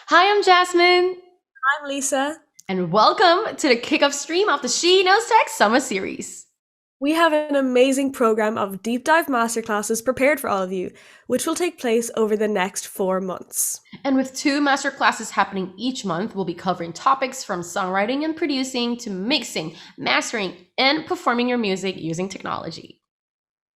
Hi, I'm Jasmine, I'm Lisa. and welcome to the kickoff stream of the She Knows Tech Summer Series. We have an amazing program of deep dive masterclasses prepared for all of you, which will take place over the next 4 months. And with 2 masterclasses happening each month, we'll be covering topics from songwriting and producing to mixing, mastering, and performing your music using technology.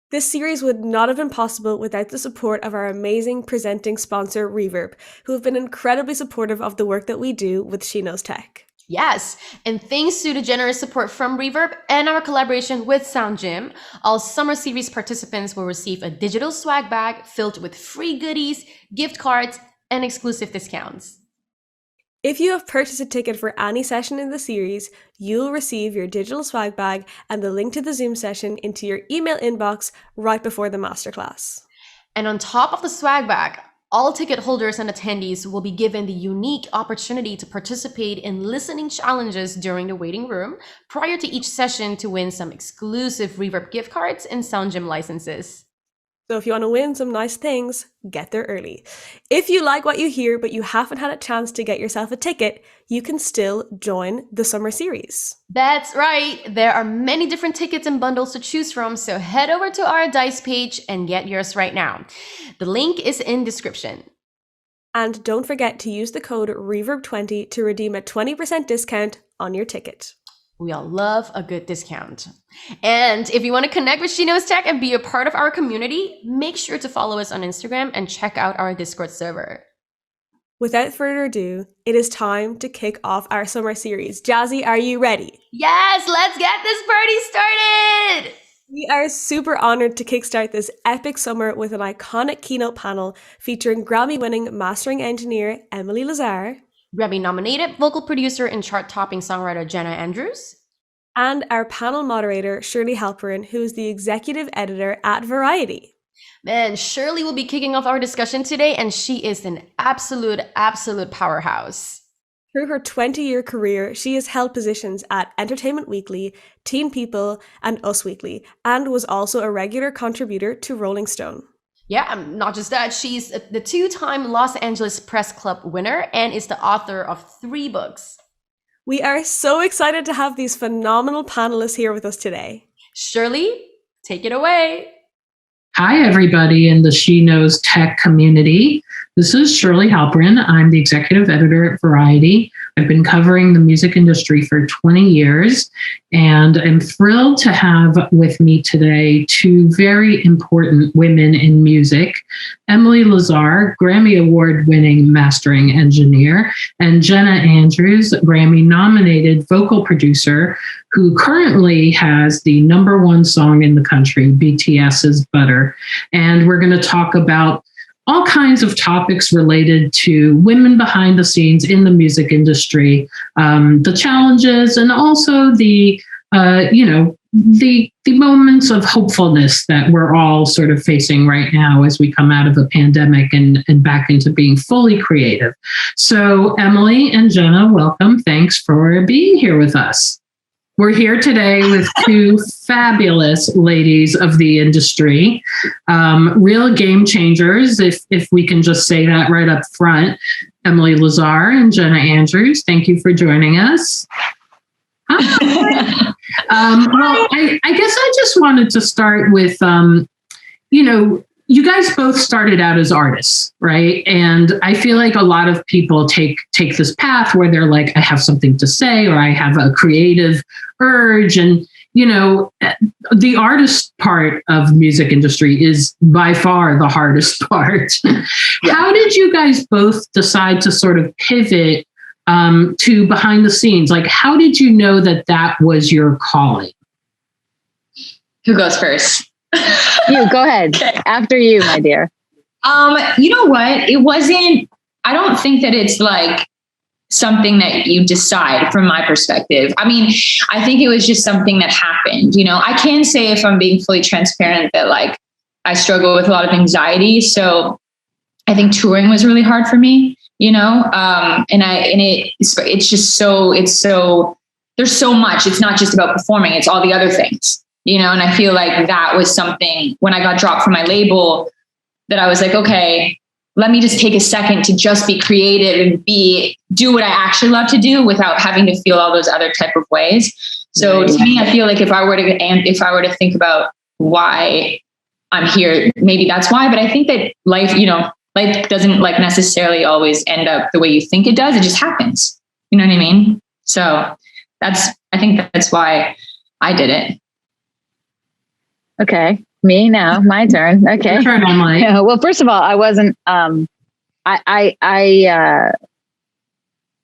This series would not have been possible without the support of our amazing presenting sponsor, REVERB, who have been incredibly supportive of the work that we do with She Knows Tech. Yes, and thanks to the generous support from REVERB and our collaboration with Sound Gym, all Summer Series participants will receive a digital swag bag filled with free goodies, gift cards, and exclusive discounts. If you have purchased a ticket for any session in the series, you'll receive your digital swag bag and the link to the Zoom session into your email inbox right before the masterclass. And on top of the swag bag, all ticket holders and attendees will be given the unique opportunity to participate in listening challenges during the waiting room prior to each session to win some exclusive REVERB gift cards and Sound Gym licenses. So if you want to win some nice things, get there early. If you like what you hear but you haven't had a chance to get yourself a ticket, you can still join the summer series. That's right. There are many different tickets and bundles to choose from, so head over to our Dice page and get yours right now. The link is in description. And don't forget to use the code REVERB20 to redeem a 20% discount on your ticket. We all love a good discount. And if you want to connect with She Knows Tech and be a part of our community, make sure to follow us on Instagram and check out our Discord server. Without further ado, it is time to kick off our summer series. Jazzy, are you ready? Yes, let's get this party started! We are super honored to kickstart this epic summer with an iconic keynote panel featuring Grammy-winning mastering engineer Emily Lazar, Grammy-nominated vocal producer and chart-topping songwriter Jenna Andrews, and our panel moderator Shirley Halperin, who is the executive editor at Variety. Man, Shirley will be kicking off our discussion today, and she is an absolute powerhouse. Through her 20-year career, she has held positions at Entertainment Weekly, Teen People, and Us Weekly, and was also a regular contributor to Rolling Stone. Yeah, not just that, she's the 2-time Los Angeles Press Club winner and is the author of 3 books. We are so excited to have these phenomenal panelists here with us today. Shirley, take it away. Hi, everybody in the She Knows Tech community. This is Shirley Halperin. I'm the executive editor at Variety. I've been covering the music industry for 20 years, and I'm thrilled to have with me today 2 very important women in music, Emily Lazar, Grammy Award-winning mastering engineer, and Jenna Andrews, Grammy-nominated vocal producer, who currently has the #1 song in the country, BTS's Butter. And we're going to talk about all kinds of topics related to women behind the scenes in the music industry, the challenges, and also the moments of hopefulness that we're all sort of facing right now as we come out of a pandemic and back into being fully creative. So Emily and Jenna, welcome. Thanks for being here with us. We're here today with 2 fabulous ladies of the industry, real game changers, if we can just say that right up front. Emily Lazar and Jenna Andrews, thank you for joining us. Well, I guess I just wanted to start with, you guys both started out as artists, right? And I feel like a lot of people take this path where they're like, I have something to say, or I have a creative urge. And, the artist part of music industry is by far the hardest part. Yeah. How did you guys both decide to sort of pivot to behind the scenes? Like, how did you know that was your calling? Who goes first? You go ahead. Okay. After you, my dear. You know what? I don't think that it's like something that you decide from my perspective. I mean, I think it was just something that happened. I can say, if I'm being fully transparent, that like I struggle with a lot of anxiety. So I think touring was really hard for me, it's just so there's so much. It's not just about performing. It's all the other things. And I feel like that was something when I got dropped from my label that I was like, okay, let me just take a second to just be creative and do what I actually love to do without having to feel all those other type of ways. So to me, I feel like if I were to think about why I'm here, maybe that's why. But I think that life doesn't like necessarily always end up the way you think it does. It just happens. You know what I mean? So I think that's why I did it. Okay. Me now, my turn. Okay. Your turn, Emily. Well, first of all, I wasn't,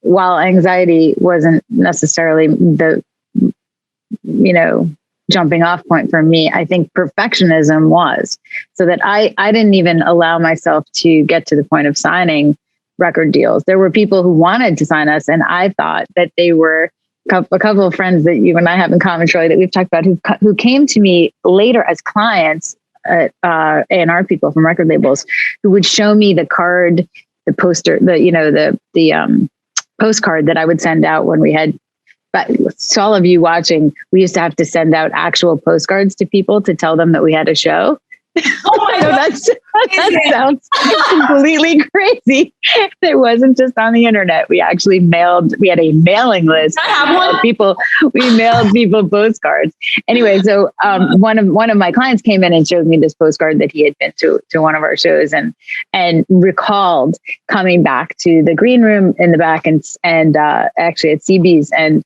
while anxiety wasn't necessarily the, jumping off point for me, I think perfectionism was, so that I didn't even allow myself to get to the point of signing record deals. There were people who wanted to sign us, and I thought that they were a couple of friends that you and I have in common, Shirley, that we've talked about, who came to me later as clients, A&R people from record labels, who would show me the card, the poster, the postcard that I would send out when we had. But to all of you watching, we used to have to send out actual postcards to people to tell them that we had a show. Oh my God. That sounds completely crazy. It wasn't just on the internet. We had a mailing list. I have one. We mailed people postcards. Anyway, so one of my clients came in and showed me this postcard that he had been to one of our shows and recalled coming back to the green room in the back and actually at CB's and,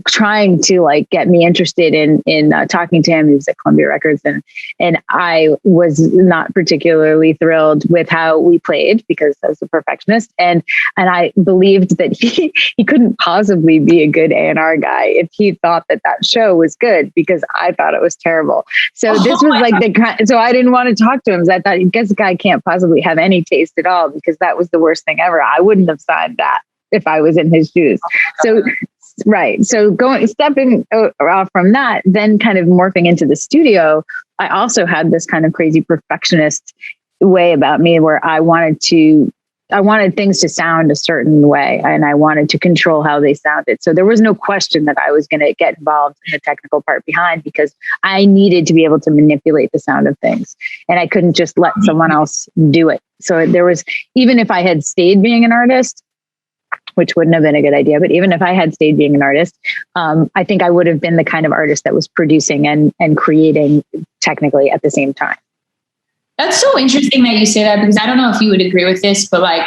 trying to like get me interested in talking to him. He was at Columbia Records and I was not particularly thrilled with how we played because I was a perfectionist. And I believed that he couldn't possibly be a good A&R guy if he thought that show was good, because I thought it was terrible. So this was like so I didn't want to talk to him. I thought, I guess the guy can't possibly have any taste at all, because that was the worst thing ever. I wouldn't have signed that if I was in his shoes. So right. So stepping off from that, then kind of morphing into the studio, I also had this kind of crazy perfectionist way about me where I wanted things to sound a certain way, and I wanted to control how they sounded. So there was no question that I was going to get involved in the technical part behind, because I needed to be able to manipulate the sound of things, and I couldn't just let someone else do it. So there was, even if I had stayed being an artist, which wouldn't have been a good idea, but even if I had stayed being an artist, I think I would have been the kind of artist that was producing and creating technically at the same time. That's so interesting that you say that, because I don't know if you would agree with this, but like,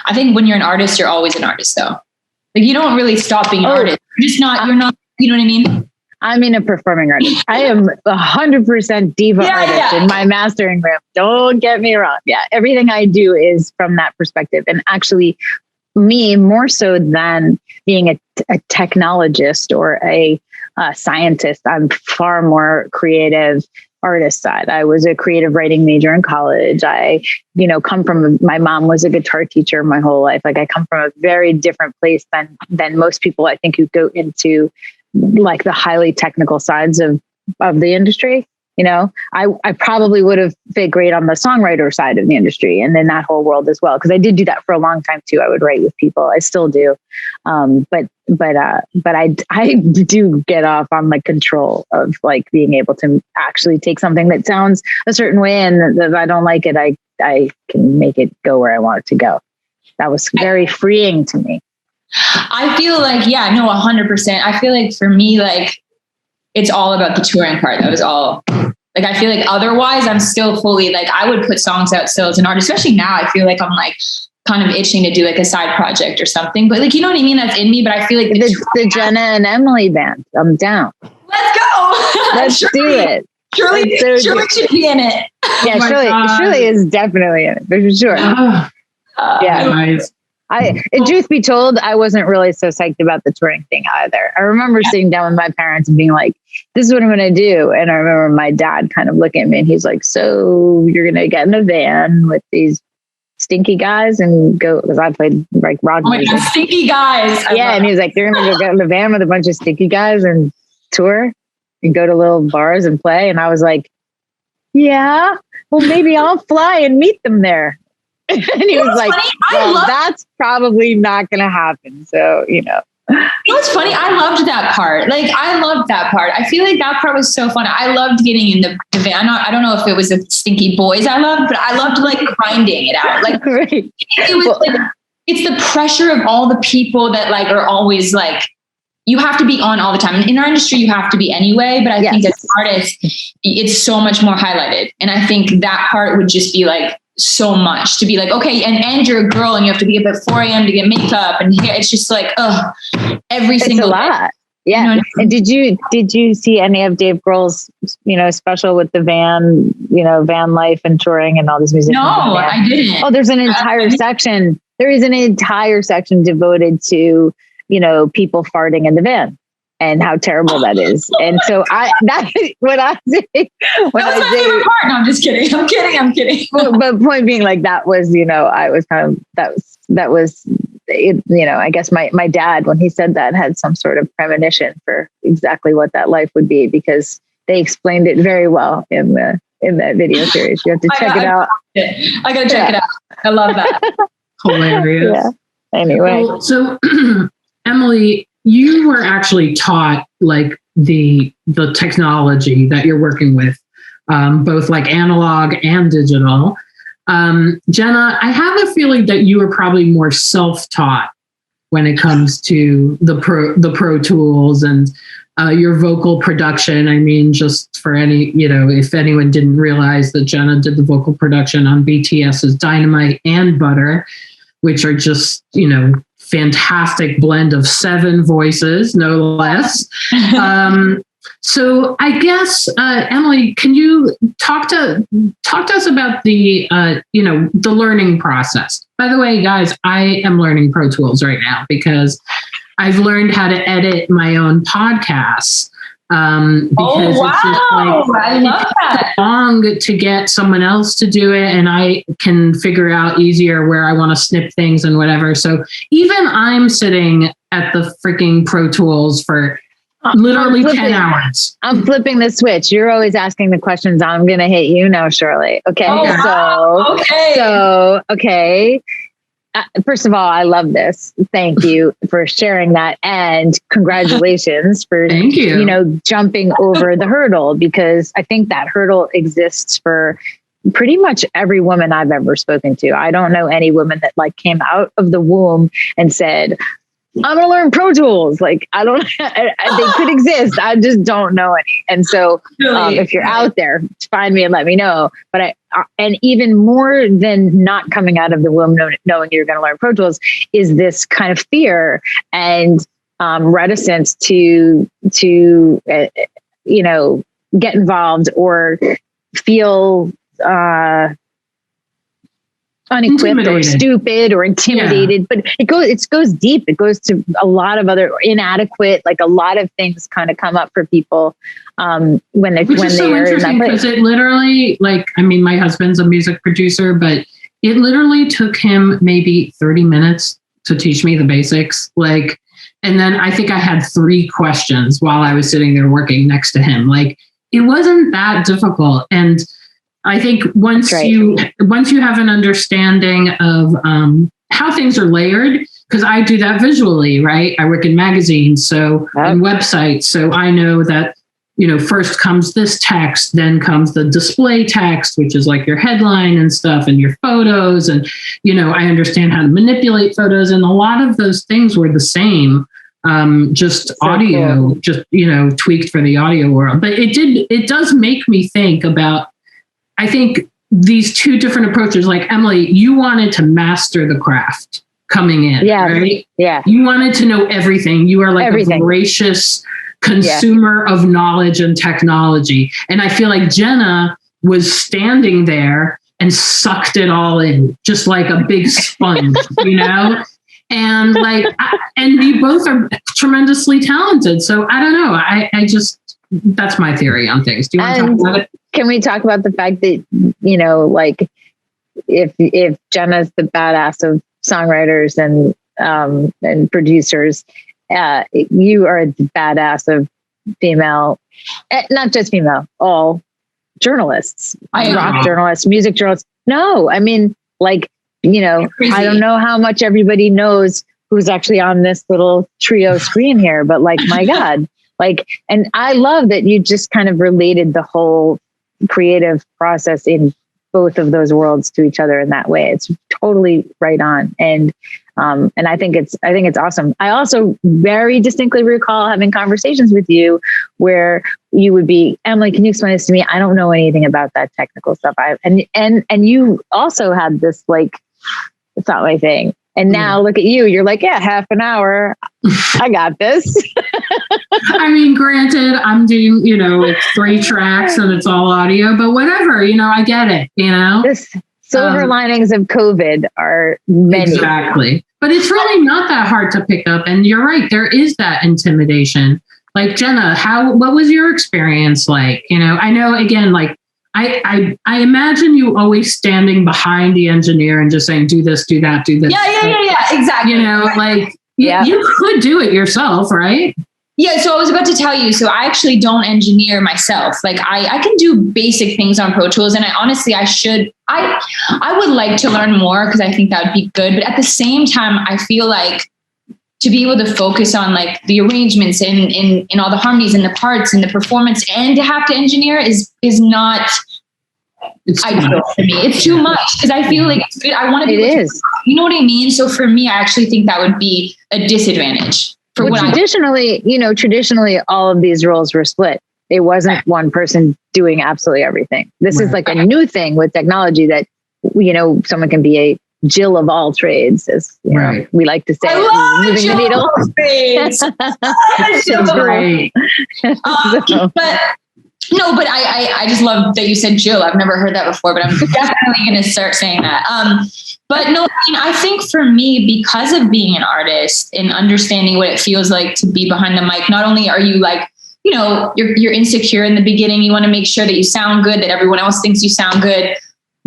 I think when you're an artist, you're always an artist though. Like you don't really stop being an artist. You're not, you know what I mean? I mean, a performing artist. I am 100% diva artist in my mastering room. Don't get me wrong. Yeah. Everything I do is from that perspective. And actually, me more so than being a technologist or a scientist, I'm far more creative artist side. I was a creative writing major in college. I, my mom was a guitar teacher my whole life. Like I come from a very different place than most people, I think, who go into like the highly technical sides of the industry. I probably would have fit great on the songwriter side of the industry and then that whole world as well. Cause I did do that for a long time too. I would write with people. I still do. But I do get off on like control of like being able to actually take something that sounds a certain way. And if I don't like it, I can make it go where I want it to go. That was very freeing to me. I feel like, 100%. I feel like for me, like, it's all about the touring part. That was all. Like, I feel like otherwise I'm still fully like, I would put songs out still as an artist, especially now. I feel like I'm like kind of itching to do like a side project or something, but like, you know what I mean? That's in me, but I feel like the Jenna and Emily band, I'm down. Let's go. Let's do it. Shirley should be in it. Yeah. Shirley is definitely in it for sure. Yeah. Nice. Truth be told, I wasn't really so psyched about the touring thing either. I remember sitting down with my parents and being like, this is what I'm going to do. And I remember my dad kind of looking at me and he's like, so you're going to get in a van with these stinky guys and go, because I played like rock music. God, stinky guys. And he's like, you're going to go get in a van with a bunch of stinky guys and tour and go to little bars and play. And I was like, yeah, well, maybe I'll fly and meet them there. And he was like, well, that's probably not going to happen. So, what's funny? I loved that part. Like, I loved that part. I feel like that part was so fun. I loved getting in the van. I don't know if it was the stinky boys I loved, but I loved like grinding it out. Like, Right. it was like, it's the pressure of all the people that like are always like, you have to be on all the time. In our industry, you have to be anyway. But I think as artists, it's so much more highlighted. And I think that part would just be like so much to be like, okay, and you're a girl and you have to be up at 4 a.m. to get makeup and hair. It's just like, every single It's a lot. Yeah. You know what I And did you see any of Dave Grohl's, special with the van, van life and touring and all these musicians? No, I didn't. Oh, there's an entire section. There is an entire section devoted to, people farting in the van and how terrible that is. And so that was my favorite part. No, I'm just kidding. I'm kidding. But point being, like, that was, I was kind of, that was, I guess my dad, when he said that, had some sort of premonition for exactly what that life would be, because they explained it very well in that video series. You have to check it out. I gotta check it out. I love that. Hilarious. Yeah. Anyway. Well, so Emily, you were actually taught like the technology that you're working with, both like analog and digital. Jenna, I have a feeling that you were probably more self-taught when it comes to the Pro Tools and your vocal production. I mean, just for any, if anyone didn't realize that Jenna did the vocal production on BTS's Dynamite and Butter, which are just, fantastic blend of 7 voices, no less. So I guess, Emily, can you talk to us about the learning process? By the way, guys, I am learning Pro Tools right now because I've learned how to edit my own podcasts. Because it's just like, I love that. long to get someone else to do it, and I can figure out easier where I want to snip things and whatever. So even I'm sitting at the freaking Pro Tools for literally 10 hours. I'm flipping the switch. You're always asking the questions. I'm going to hit you now, Shirley. Okay. Okay. First of all, I love this. Thank you for sharing that. And congratulations for, Thank you. Jumping over the hurdle, because I think that hurdle exists for pretty much every woman I've ever spoken to. I don't know any woman that like came out of the womb and said, I'm going to learn Pro Tools. Like, I don't, they could exist. I just don't know any. And so if you're out there, find me and let me know. But and even more than not coming out of the womb, knowing you're going to learn Pro Tools, is this kind of fear and reticence to get involved or feel unequipped or stupid or intimidated. But it goes deep. It goes to a lot of other inadequate, like a lot of things kind of come up for people when they are in that place. Because it literally, my husband's a music producer, but it literally took him maybe 30 minutes to teach me the basics. And then I think I had 3 questions while I was sitting there working next to him. It wasn't that difficult. And I think once you have an understanding of how things are layered, because I do that visually, right? I work in magazines, and websites. So I know that, first comes this text, then comes the display text, which is like your headline and stuff and your photos. And, I understand how to manipulate photos. And a lot of those things were the same, just so audio, cool. Just, tweaked for the audio world. But it does make me think about, I think, these 2 different approaches. Like, Emily, you wanted to master the craft coming in, right? Yeah. You wanted to know everything. You are like a voracious consumer of knowledge and technology. And I feel like Jenna was standing there and sucked it all in, just like a big sponge, And and you both are tremendously talented. So I don't know. I just, that's my theory on things. Do you want to talk about it? Can we talk about the fact that, if Jenna's the badass of songwriters and producers, you are the badass of female, not just female, all journalists, rock journalists, music journalists. No, I mean, I don't know how much everybody knows who's actually on this little trio screen here, but like, my God, like, and I love that you just kind of related the whole creative process in both of those worlds to each other in that way. It's totally right on. And I think it's awesome. I also very distinctly recall having conversations with you where you would be, Emily, can you explain this to me? I don't know anything about that technical stuff. And you also had this, like, it's not my thing. And now look at you, you're like, yeah, half an hour. I got this. I mean, granted, I'm doing, it's 3 tracks and it's all audio, but whatever, I get it, This silver linings of COVID are many. Exactly. But it's really not that hard to pick up. And you're right, there is that intimidation. Like, Jenna, what was your experience like? I know, again, like, I imagine you always standing behind the engineer and just saying, do this, do that, do this. Yeah, exactly. You could do it yourself, right? Yeah, so I was about to tell you, so I actually don't engineer myself. Like, I can do basic things on Pro Tools, and I would like to learn more because I think that would be good. But at the same time, I feel like to be able to focus on like the arrangements and all the harmonies and the parts and the performance, and to have to engineer is not ideal for me. It's too much because I feel like it's good. I want to be able to, you know what I mean? So for me, I actually think that would be a disadvantage. Traditionally, all of these roles were split. It wasn't one person doing absolutely everything. This is like a new thing with technology that, someone can be a Jill of all trades, as we like to say. I love moving Jill the needle. Of all trades. That's great. But I just love that you said Jill. I've never heard that before, but I'm definitely going to start saying that. But no, I think for me, because of being an artist and understanding what it feels like to be behind the mic, not only are you like, you're insecure in the beginning, you want to make sure that you sound good, that everyone else thinks you sound good.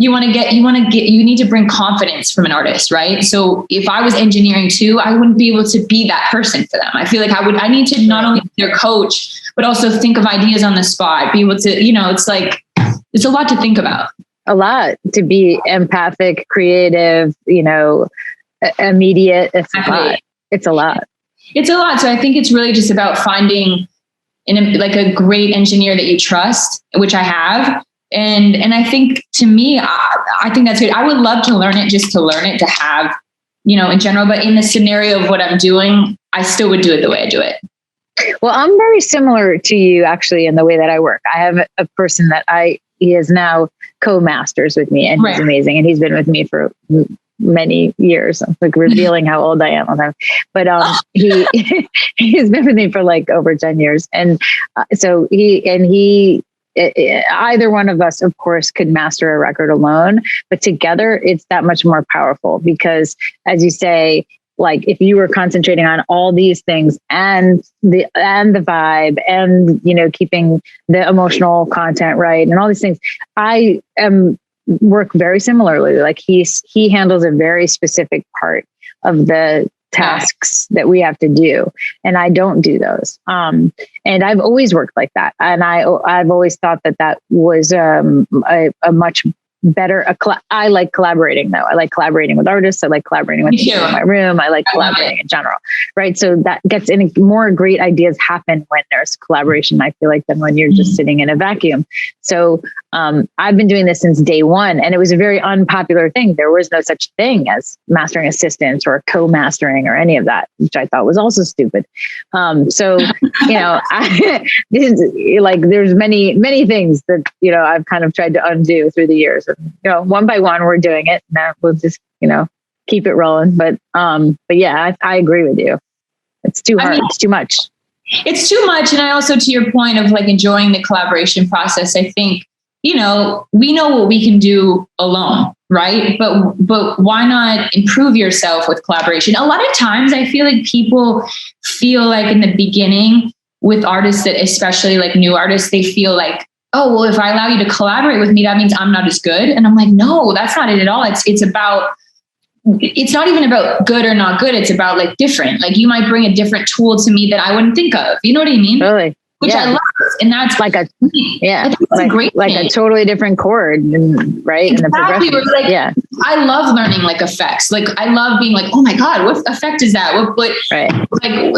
You need to bring confidence from an artist, right? So if I was engineering too, I wouldn't be able to be that person for them. I feel like I need to not only be their coach, but also think of ideas on the spot, be able to, it's like, it's a lot to think about. A lot to be empathic, creative, immediate. It's a lot. It's a lot. It's a lot. So I think it's really just about finding a great engineer that you trust, which I have. And I think to me, I think that's good. I would love to learn it just to learn it, to have, in general, but in the scenario of what I'm doing, I still would do it the way I do it. Well, I'm very similar to you actually in the way that I work. I have a person that he is now co-masters with me, and he's amazing. And he's been with me for many years. I'm like revealing how old I am all the time. But he's been with me for like over 10 years. And so either one of us, of course, could master a record alone, but together it's that much more powerful because, as you say, like if you were concentrating on all these things and the vibe and, keeping the emotional content right and all these things, I work very similarly. Like he handles a very specific part of the tasks that we have to do, and I don't do those. And I've always worked like that, and I've always thought that was a much better. I like collaborating though. I like collaborating with artists. I like collaborating with people in my room. I like collaborating in general, right? So that gets in more great ideas happen when there's collaboration, I feel like, than when you're just sitting in a vacuum. So I've been doing this since day one, and it was a very unpopular thing. There was no such thing as mastering assistants or co-mastering or any of that, which I thought was also stupid. So, there's many things that, I've kind of tried to undo through the years. And, one by one, we're doing it. Now we'll just, keep it rolling. But yeah, I agree with you. It's too hard. It's too much. It's too much. And I also, to your point of like enjoying the collaboration process, I think, we know what we can do alone, right? But why not improve yourself with collaboration? A lot of times I feel like people feel like in the beginning with artists, that especially like new artists, they feel like, oh, well, if I allow you to collaborate with me, that means I'm not as good. And I'm like, no, that's not it at all. It's not even about good or not good. It's about like different. Like you might bring a different tool to me that I wouldn't think of. You know what I mean? Really? Which I love. And that's like a a great like thing. a totally different chord, right? Exactly. And the progression. I love learning like effects. Like I love being like, oh my God, what effect is that? What right.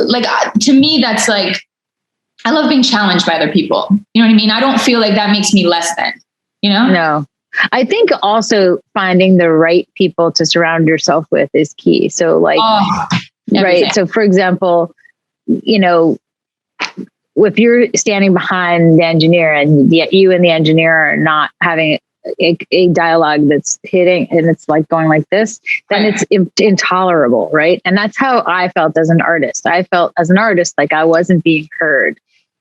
Like to me, that's like, I love being challenged by other people. You know what I mean? I don't feel like that makes me less than, you know? No. I think also finding the right people to surround yourself with is key. So like, right. So for example, you know, if you're standing behind the engineer and yet you and the engineer are not having a dialogue that's hitting and it's like going like this, then it's intolerable. Right. And that's how I felt as an artist. I felt as an artist, like I wasn't being heard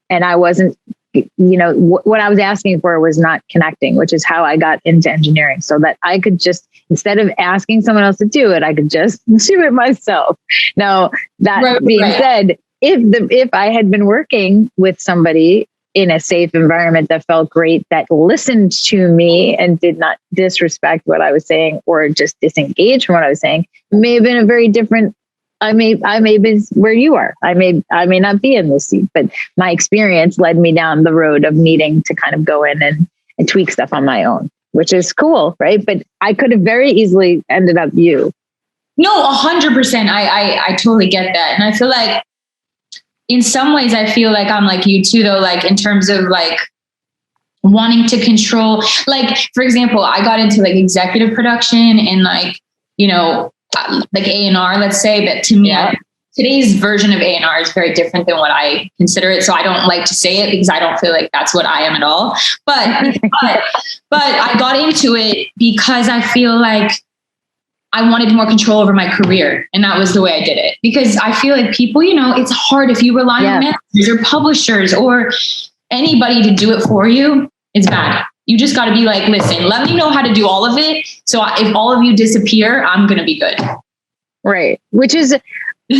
and I wasn't, you know, what I was asking for was not connecting, which is how I got into engineering, so that I could just, instead of asking someone else to do it, I could just do it myself. Now, that being said, if I had been working with somebody in a safe environment that felt great, that listened to me and did not disrespect what I was saying or just disengage from what I was saying, it may have been a very different. I may be where you are. I may not be in this seat, but my experience led me down the road of needing to kind of go in and tweak stuff on my own, which is cool, right? But I could have very easily ended up you. No, 100%. I totally get that. And I feel like in some ways, I feel like I'm like you too, though, like in terms of like wanting to control, like, for example, I got into like executive production and like, you know, like A&R, let's say, that to me, today's version of A&R is very different than what I consider it. So I don't like to say it because I don't feel like that's what I am at all. But I got into it because I feel like I wanted more control over my career. And that was the way I did it. Because I feel like people, you know, it's hard if you rely on managers or publishers or anybody to do it for you. It's bad. You just got to be like, listen, let me know how to do all of it. So if all of you disappear, I'm going to be good. Right. Which is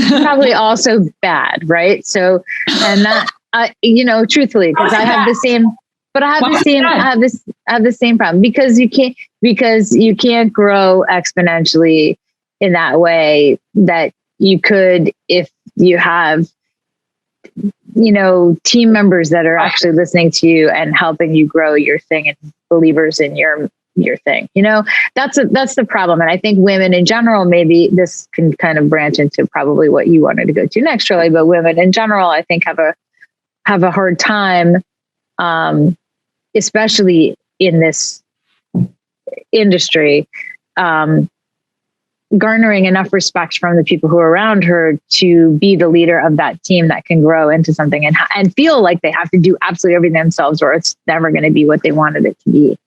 probably also bad. Right. So, and that, you know, truthfully, because I have the same, but I have the same problem because you can't grow exponentially in that way that you could if you have, you know, team members that are actually listening to you and helping you grow your thing and believers in your thing. You know, that's the problem. And I think women in general, maybe this can kind of branch into probably what you wanted to go to next, Shirley, but women in general, I think have a hard time, especially in this industry, garnering enough respect from the people who are around her to be the leader of that team that can grow into something and feel like they have to do absolutely everything themselves or it's never going to be what they wanted it to be.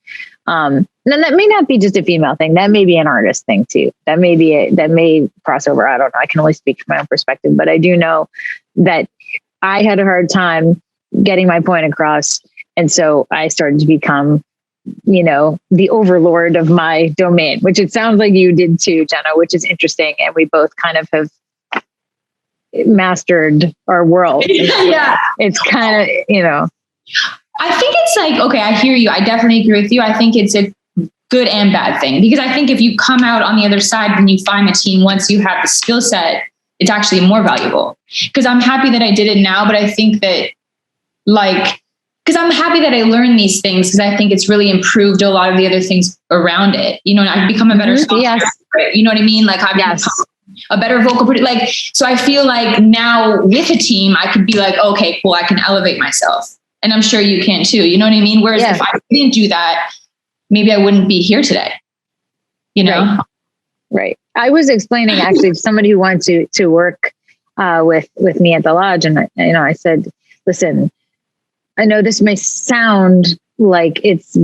And that may not be just a female thing. That may be an artist thing too. That may cross over. I don't know. I can only speak from my own perspective, but I do know that I had a hard time getting my point across. And so I started to become, you know, the overlord of my domain, which it sounds like you did too, Jenna, which is interesting. And we both kind of have mastered our world. Yeah. It's kind of, you know. I think it's like, okay, I hear you. I definitely agree with you. I think it's a good and bad thing because I think if you come out on the other side and you find a team, once you have the skill set, it's actually more valuable because I'm happy that I did it now. But I think that because I'm happy that I learned these things because I think it's really improved a lot of the other things around it. You know, and I've become a better songwriter. Yes. You know what I mean? Like I've become a better vocal producer. Like, so I feel like now with a team, I could be like, okay, cool. I can elevate myself. And I'm sure you can too. You know what I mean? Whereas if I didn't do that, maybe I wouldn't be here today. You know? Right. I was explaining actually to somebody who wanted to work with me at the lodge. And, you know, I said, listen, I know this may sound like it's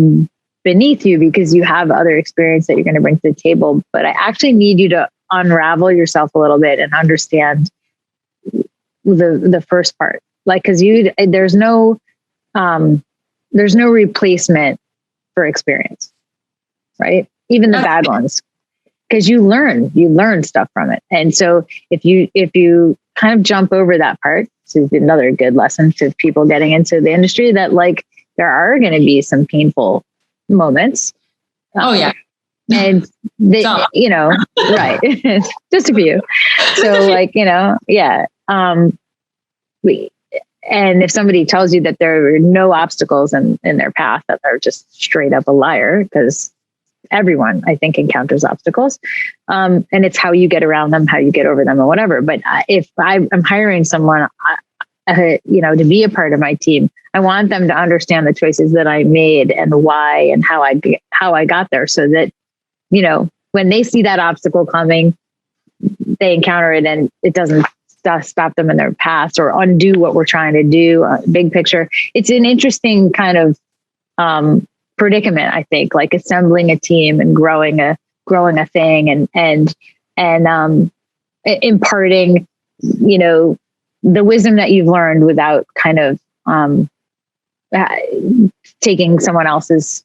beneath you because you have other experience that you're going to bring to the table, but I actually need you to unravel yourself a little bit and understand the first part. Like, cause there's no replacement for experience, right? Even the bad ones, because you learn stuff from it. And so if you kind of jump over that part, this is another good lesson to people getting into the industry that like, there are going to be some painful moments. Oh yeah. And they, you know, right. Just a few. So like, you know, yeah. And if somebody tells you that there are no obstacles in their path, that they're just straight up a liar, because everyone, I think, encounters obstacles. And it's how you get around them, how you get over them, or whatever. But if I'm hiring someone, to be a part of my team, I want them to understand the choices that I made and why and how I got there, so that, when they see that obstacle coming, they encounter it and it doesn't stop them in their path or undo what we're trying to do. Big picture. It's an interesting kind of predicament, I think, like assembling a team and growing a thing and imparting, the wisdom that you've learned without kind of taking someone else's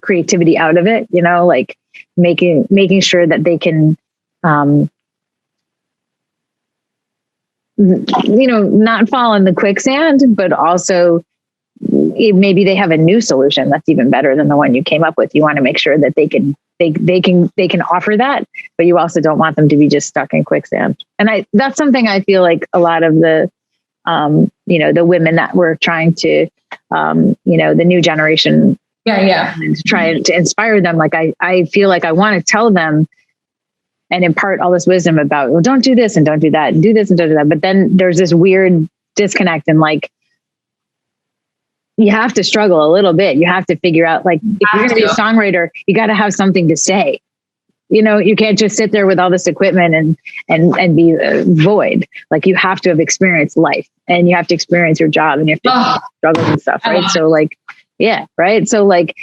creativity out of it, like making sure that they can not fall in the quicksand, but also maybe they have a new solution that's even better than the one you came up with. You want to make sure that they can offer that, but you also don't want them to be just stuck in quicksand. And that's something I feel like a lot of the the women that we're trying to the new generation, and to try to inspire them. Like I feel like I want to tell them and impart all this wisdom about, well, don't do this and don't do that and do this and don't do that. But then there's this weird disconnect, and like, you have to struggle a little bit. You have to figure out, like, if you're going to be a songwriter, you got to have something to say. You can't just sit there with all this equipment and be void. Like, you have to have experienced life, and you have to experience your job, and you have to struggle and stuff. Right. So like, yeah. Right. So like,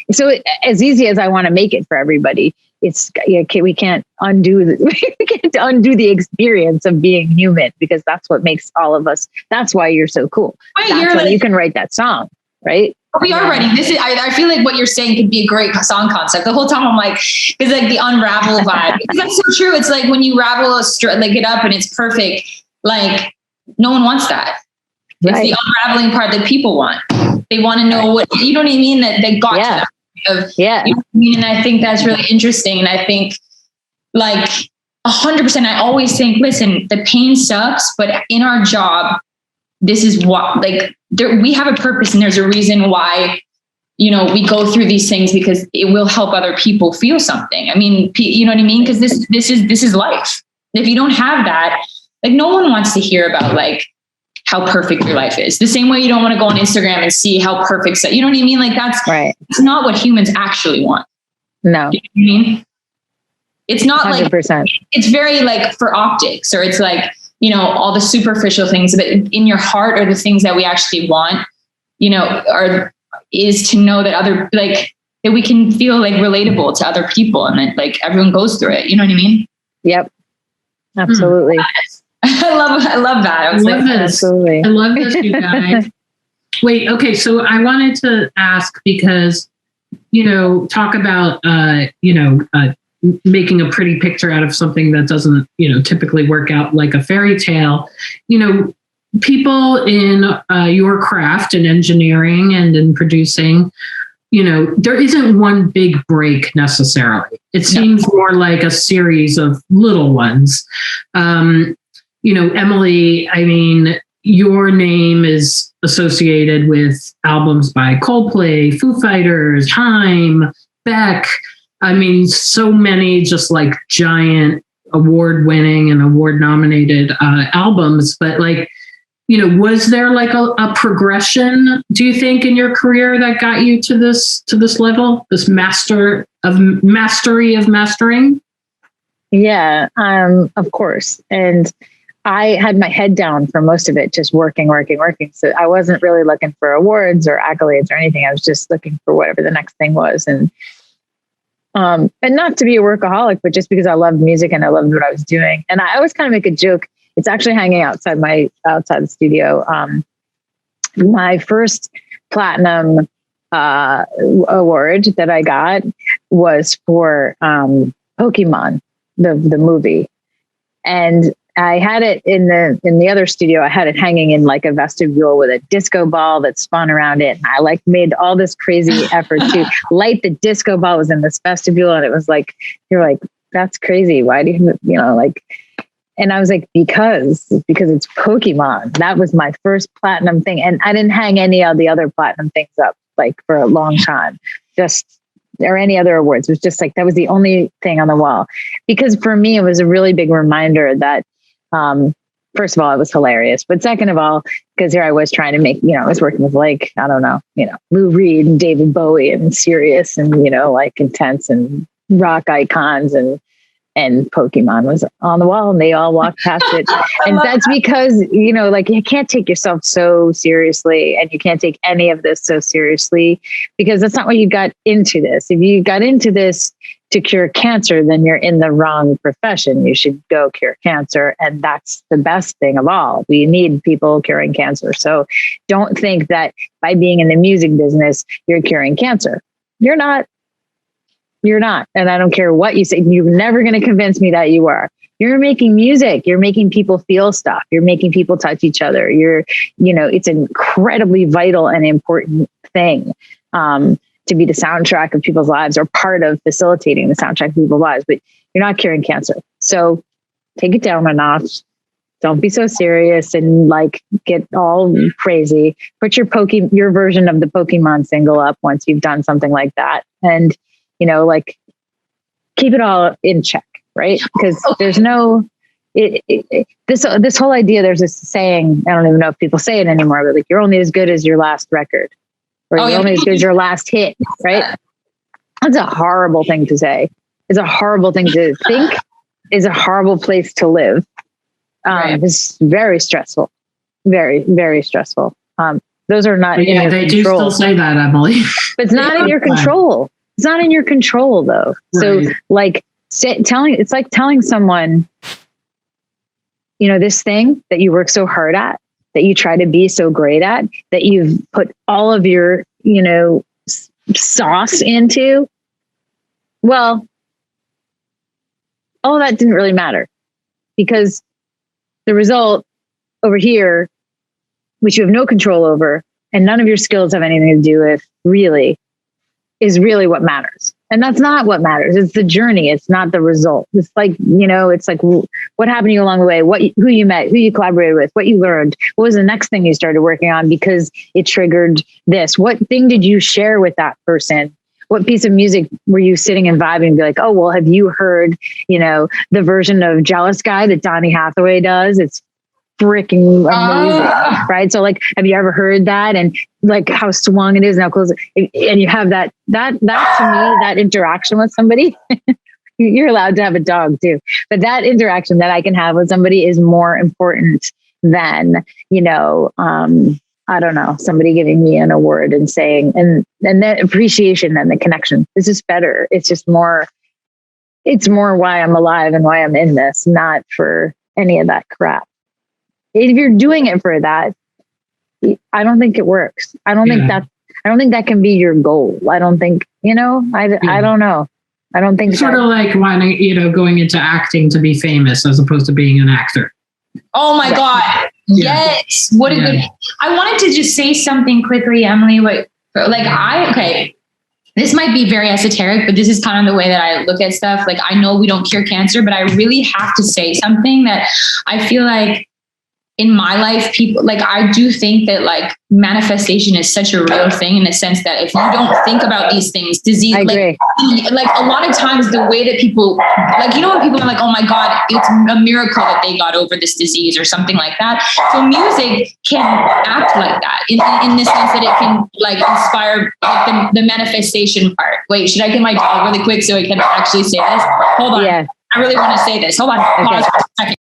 as easy as I want to make it for everybody, we can't undo the experience of being human, because that's what makes all of us. That's why you're so cool. That's why you can write that song. Right. We are ready. I feel like what you're saying could be a great song concept. The whole time I'm like, it's like the unravel vibe. Because that's so true. It's like when you ravel it up and it's perfect. Like, no one wants that. Right. It's the unraveling part that people want. They want to know what, you know what I mean? That they got to that. You know what I mean? And I think that's really interesting. And I think, like, 100%, I always think, listen, the pain sucks, but in our job, this is what, like, we have a purpose, and there's a reason why, we go through these things, because it will help other people feel something. I mean, you know what I mean? Because this is life. If you don't have that, like, no one wants to hear about, like, how perfect your life is. The same way you don't want to go on Instagram and see how perfect, you know what I mean? Like, that's right. It's not what humans actually want. No. You know what I mean? It's not 100%. Like, it's very like for optics, or it's like, all the superficial things, but in your heart are the things that we actually want, is to know that that we can feel like relatable to other people, and that, like, everyone goes through it. You know what I mean? Yep. Absolutely. I love that. I love this. Absolutely. I love this, you guys. Wait, okay. So I wanted to ask, because, talk about, making a pretty picture out of something that doesn't, typically work out like a fairy tale. People in your craft, in engineering and in producing, there isn't one big break necessarily. It seems more like a series of little ones. Emily, I mean, your name is associated with albums by Coldplay, Foo Fighters, Haim, Beck. I mean, so many just like giant award-winning and award-nominated albums. But like, was there like a progression, do you think, in your career that got you to this level, this mastery of mastering? Yeah, of course. And I had my head down for most of it, just working. So I wasn't really looking for awards or accolades or anything. I was just looking for whatever the next thing was. And not to be a workaholic, but just because I loved music and I loved what I was doing. And I always kind of make a joke. It's actually hanging outside the studio. My first platinum award that I got was for Pokemon, the movie. And I had it in the other studio. I had it hanging in like a vestibule with a disco ball that spun around it. And I like made all this crazy effort to light the disco ball. It was in this vestibule, and it was like, you're like, that's crazy. Why do you like? And I was like, because it's Pokemon. That was my first platinum thing. And I didn't hang any of the other platinum things up like for a long time, or any other awards. It was just like, that was the only thing on the wall. Because for me, it was a really big reminder that, first of all, it was hilarious. But second of all, because here I was trying to make, I was working with like, I don't know, Lou Reed and David Bowie and Sirius and, like intense and rock icons and Pokemon was on the wall and they all walked past it. And that's because, like you can't take yourself so seriously and you can't take any of this so seriously because that's not what you got into this. If you got into this to cure cancer, then you're in the wrong profession. You should go cure cancer. And that's the best thing of all. We need people curing cancer. So don't think that by being in the music business, you're curing cancer. You're not. You're not. And I don't care what you say. You're never going to convince me that you are. You're making music. You're making people feel stuff. You're making people touch each other. It's an incredibly vital and important thing to be the soundtrack of people's lives or part of facilitating the soundtrack of people's lives. But you're not curing cancer. So take it down a notch. Don't be so serious and like get all crazy. Put your version of the Pokemon single up once you've done something like that. And like keep it all in check, right? Because there's no, this whole idea, there's this saying, I don't even know if people say it anymore, but like, you're only as good as your last record or you're only as good as your last hit, right? That's a horrible thing to say. It's a horrible thing to think. Is a horrible place to live. Right. It's very stressful, very, very stressful. Those are not in your they control. do still say that, Emily. But it's not in your control. It's not in your control though. So Right. like it's like telling someone, this thing that you work so hard at, that you try to be so great at, that you've put all of your, sauce into. Well, all that didn't really matter because the result over here, which you have no control over and none of your skills have anything to do with really, is really what matters. And that's not what matters. It's the journey. It's not the result. It's like, it's like what happened to you along the way, who you met, who you collaborated with, what you learned, what was the next thing you started working on because it triggered this. What thing did you share with that person? What piece of music were you sitting and vibing and be like, oh, well, have you heard, the version of Jealous Guy that Donny Hathaway does? It's freaking amazing, right? So like, have you ever heard that? And like how swung it is and how close, and you have that to me, that interaction with somebody, you're allowed to have a dog too, but that interaction that I can have with somebody is more important than, I don't know, somebody giving me an award and saying, and that appreciation and the connection is just better. It's just more, it's more why I'm alive and why I'm in this, not for any of that crap. If you're doing it for that, I don't think it works. I don't think that can be your goal. I don't think, I don't know. I don't think sort of like wanting, going into acting to be famous as opposed to being an actor. Oh my God. Yes. What a good, I wanted to just say something quickly, Emily. This might be very esoteric, but this is kind of the way that I look at stuff. Like, I know we don't cure cancer, but I really have to say something that I feel like in my life, people like, I do think that like manifestation is such a real thing in the sense that if you don't think about these things, disease, like a lot of times the way that people like, when people are like, oh my God, it's a miracle that they got over this disease or something like that. So music can act like that in the sense that it can like inspire like the manifestation part. Wait, should I get my dog really quick so I can actually say this? Hold on. Yeah. I really want to say this. Hold on. Pause for a second.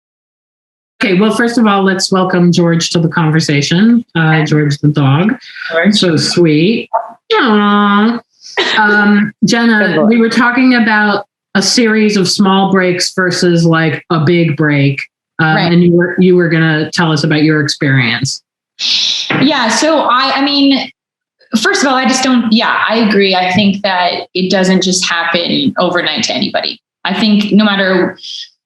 Okay, well, first of all, let's welcome George to the conversation. George the dog. George. So sweet. Aww. Jenna, we were talking about a series of small breaks versus like a big break. Right. And you were going to tell us about your experience. Yeah. So I mean, first of all, I agree. I think that it doesn't just happen overnight to anybody. I think no matter,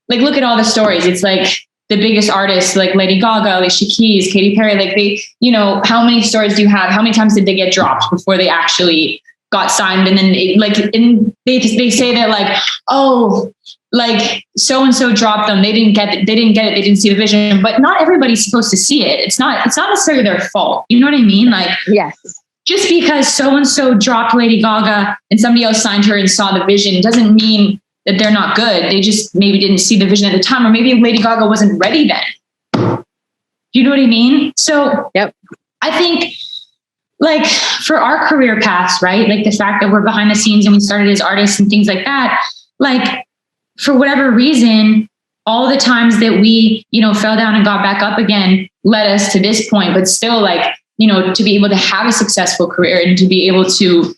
like, look at all the stories. It's like, the biggest artists like Lady Gaga, Alicia Keys, Katy Perry, like they, how many stories do you have? How many times did they get dropped before they actually got signed? And then they say that like, oh, like so-and-so dropped them. They didn't get it. They didn't see the vision, but not everybody's supposed to see it. It's not necessarily their fault. You know what I mean? Like, yes. Just because so-and-so dropped Lady Gaga and somebody else signed her and saw the vision doesn't mean that they're not good. They just maybe didn't see the vision at the time, or maybe Lady Gaga wasn't ready then. You know what I mean? So yep. I think, like, for our career paths, right? Like the fact that we're behind the scenes and we started as artists and things like that, like, for whatever reason, all the times that we, fell down and got back up again led us to this point, but still, like, to be able to have a successful career and to be able to,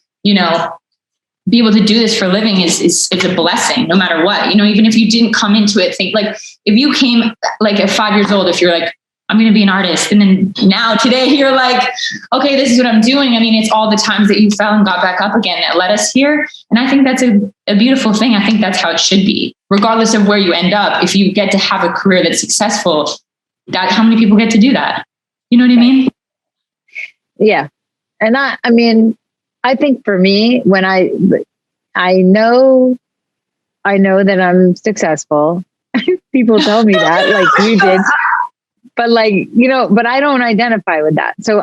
be able to do this for a living is a blessing, no matter what. Even if you didn't come into it, think, like, if you came like at 5 years old, if you're like, I'm going to be an artist, and then now today you're like, okay, this is what I'm doing. I mean, it's all the times that you fell and got back up again that led us here. And I think that's a beautiful thing. I think that's how it should be, regardless of where you end up. If you get to have a career that's successful, how many people get to do that? You know what I mean? Yeah. And I mean, I think for me, when I know that I'm successful, people tell me that, like you did, but like, but I don't identify with that. So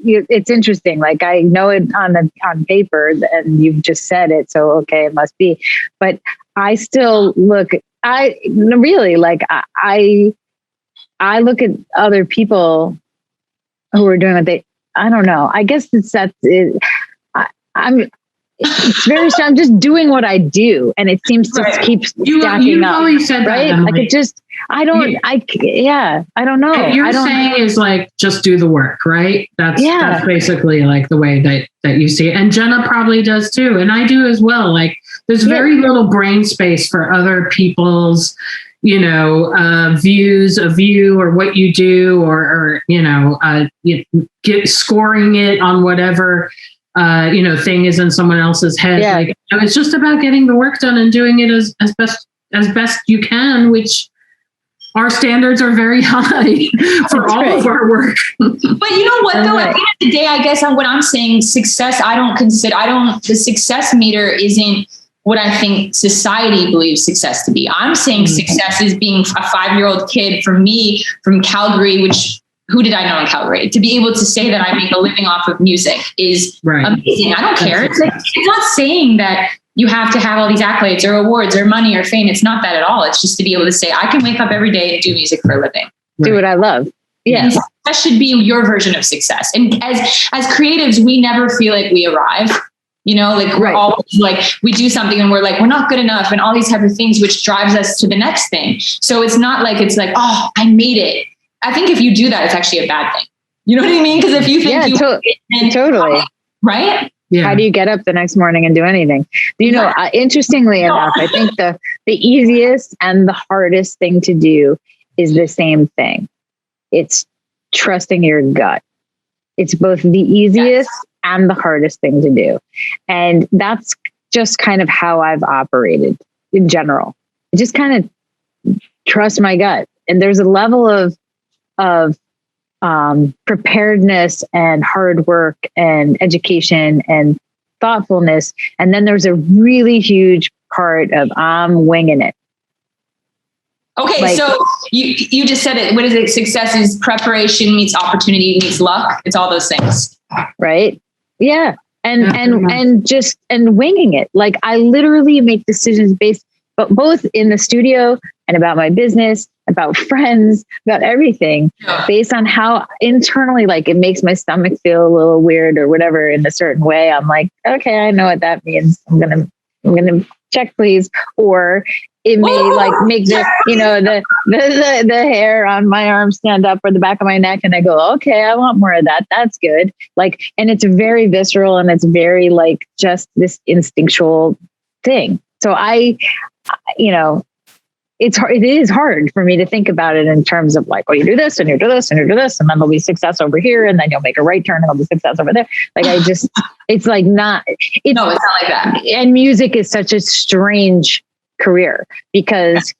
it's interesting. Like, I know it on paper, and you've just said it. So, okay, it must be, but I still look at other people who are doing what I don't know. I guess I'm just doing what I do, and it seems to keep stacking up. Always said that, right? Emily. Like, it just, I don't know. What you're saying is, like, just do the work, right? That's basically like the way that you see it. And Jenna probably does too. And I do as well. Like, there's very little brain space for other people's, views of you or what you do, or scoring it on whatever, thing is in someone else's head. Yeah. Like, it's just about getting the work done and doing it as best you can, which our standards are very high for all of our work. But you know what, though, at the end of the day, I guess when I'm saying success, the success meter isn't what I think society believes success to be. I'm saying success is being a 5-year-old kid, from me, from Calgary, which, who did I know in Calgary? To be able to say that I make a living off of music is amazing. I don't care. It's not saying that you have to have all these accolades or awards or money or fame. It's not that at all. It's just to be able to say, I can wake up every day and do music for a living. Do what I love. Yeah. That should be your version of success. And as creatives, we never feel like we arrive. We're always like, we do something and we're like, we're not good enough, and all these type of things, which drives us to the next thing. So it's not like, it's like, oh, I made it. I think if you do that, it's actually a bad thing. You know what I mean? Because if you think totally. Right? Yeah. How do you get up the next morning and do anything? Interestingly enough, I think the easiest and the hardest thing to do is the same thing. It's trusting your gut. It's both the easiest and the hardest thing to do. And that's just kind of how I've operated in general. I just kind of trust my gut. And there's a level of preparedness and hard work and education and thoughtfulness. And then there's a really huge part of I'm winging it. Okay, so you just said it. What is it? Success is preparation meets opportunity meets luck. It's all those things. Right? Yeah. And winging it. Like, I literally make decisions based, but both in the studio and about my business, about friends, about everything, based on how internally, like, it makes my stomach feel a little weird or whatever in a certain way. I'm like, okay, I know what that means. I'm gonna check, please. Or it may make the hair on my arm stand up or the back of my neck, and I go, okay, I want more of that. That's good. Like, and it's very visceral, and it's very like just this instinctual thing. So it's hard. It is hard for me to think about it in terms of like, you do this and you do this and you do this, and then there'll be success over here, and then you'll make a right turn and there'll be success over there. Like, it's like no, it's not like that. And music is such a strange career because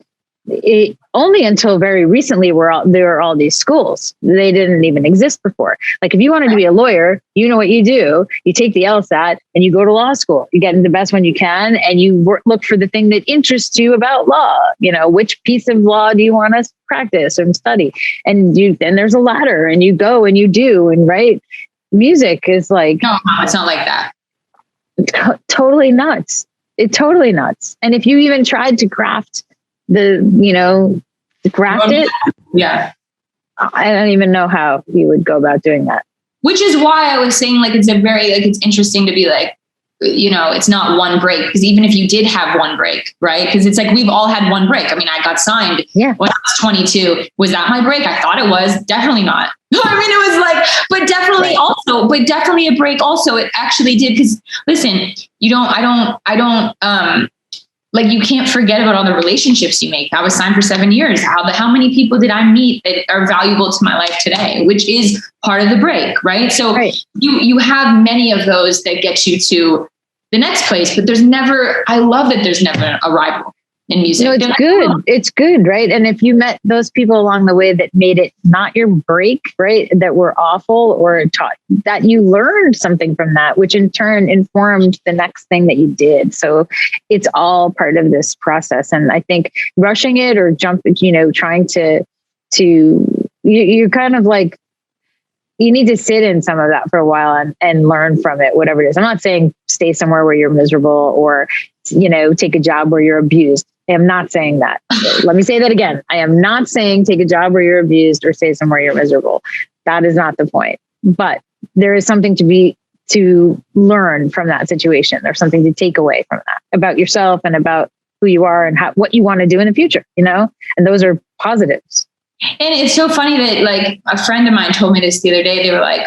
only until very recently there were all these schools. They didn't even exist before. Like if you wanted to be a lawyer, you know what you do. You take the LSAT and you go to law school. You get in the best one you can, and you look for the thing that interests you about law. You know, which piece of law do you want to practice and study? And then there's a ladder, and you go and you do. And right, music is like, no, it's not like that. Totally nuts. It's totally nuts. And if you even tried to craft it. Yeah. I don't even know how you would go about doing that. Which is why I was saying, like, it's it's interesting to be like, it's not one break. Because even if you did have one break, right? Because it's like, we've all had one break. I mean, I got signed when I was 22. Was that my break? I thought it was. Definitely not. I mean, it was like, but definitely a break also. It actually did. Because listen, like, you can't forget about all the relationships you make. I was signed for 7 years. How many people did I meet that are valuable to my life today, which is part of the break, right? So you have many of those that get you to the next place, but I love that there's never a rival in music. No, it's good. It's good, right? And if you met those people along the way that made it not your break, right, that were awful or taught that you learned something from that, which in turn informed the next thing that you did. So it's all part of this process. And I think rushing it or trying to you're kind of like, you need to sit in some of that for a while and learn from it, whatever it is. I'm not saying stay somewhere where you're miserable or, take a job where you're abused. I am not saying that. Let me say that again. I am not saying take a job where you're abused or stay somewhere you're miserable. That is not the point. But there is something to learn from that situation. There's something to take away from that about yourself and about who you are and what you want to do in the future, and those are positives. And it's so funny that, like, a friend of mine told me this the other day. They were like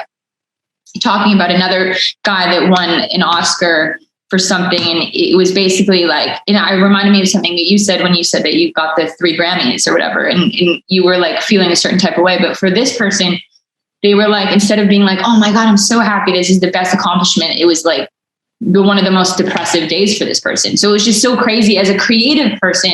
talking about another guy that won an Oscar for something. And it was basically like, it reminded me of something that you said when you said that you got the 3 Grammys or whatever, and you were like feeling a certain type of way. But for this person, they were like, instead of being like, oh my God, I'm so happy, this is the best accomplishment, it was like one of the most depressive days for this person. So it was just so crazy. As a creative person,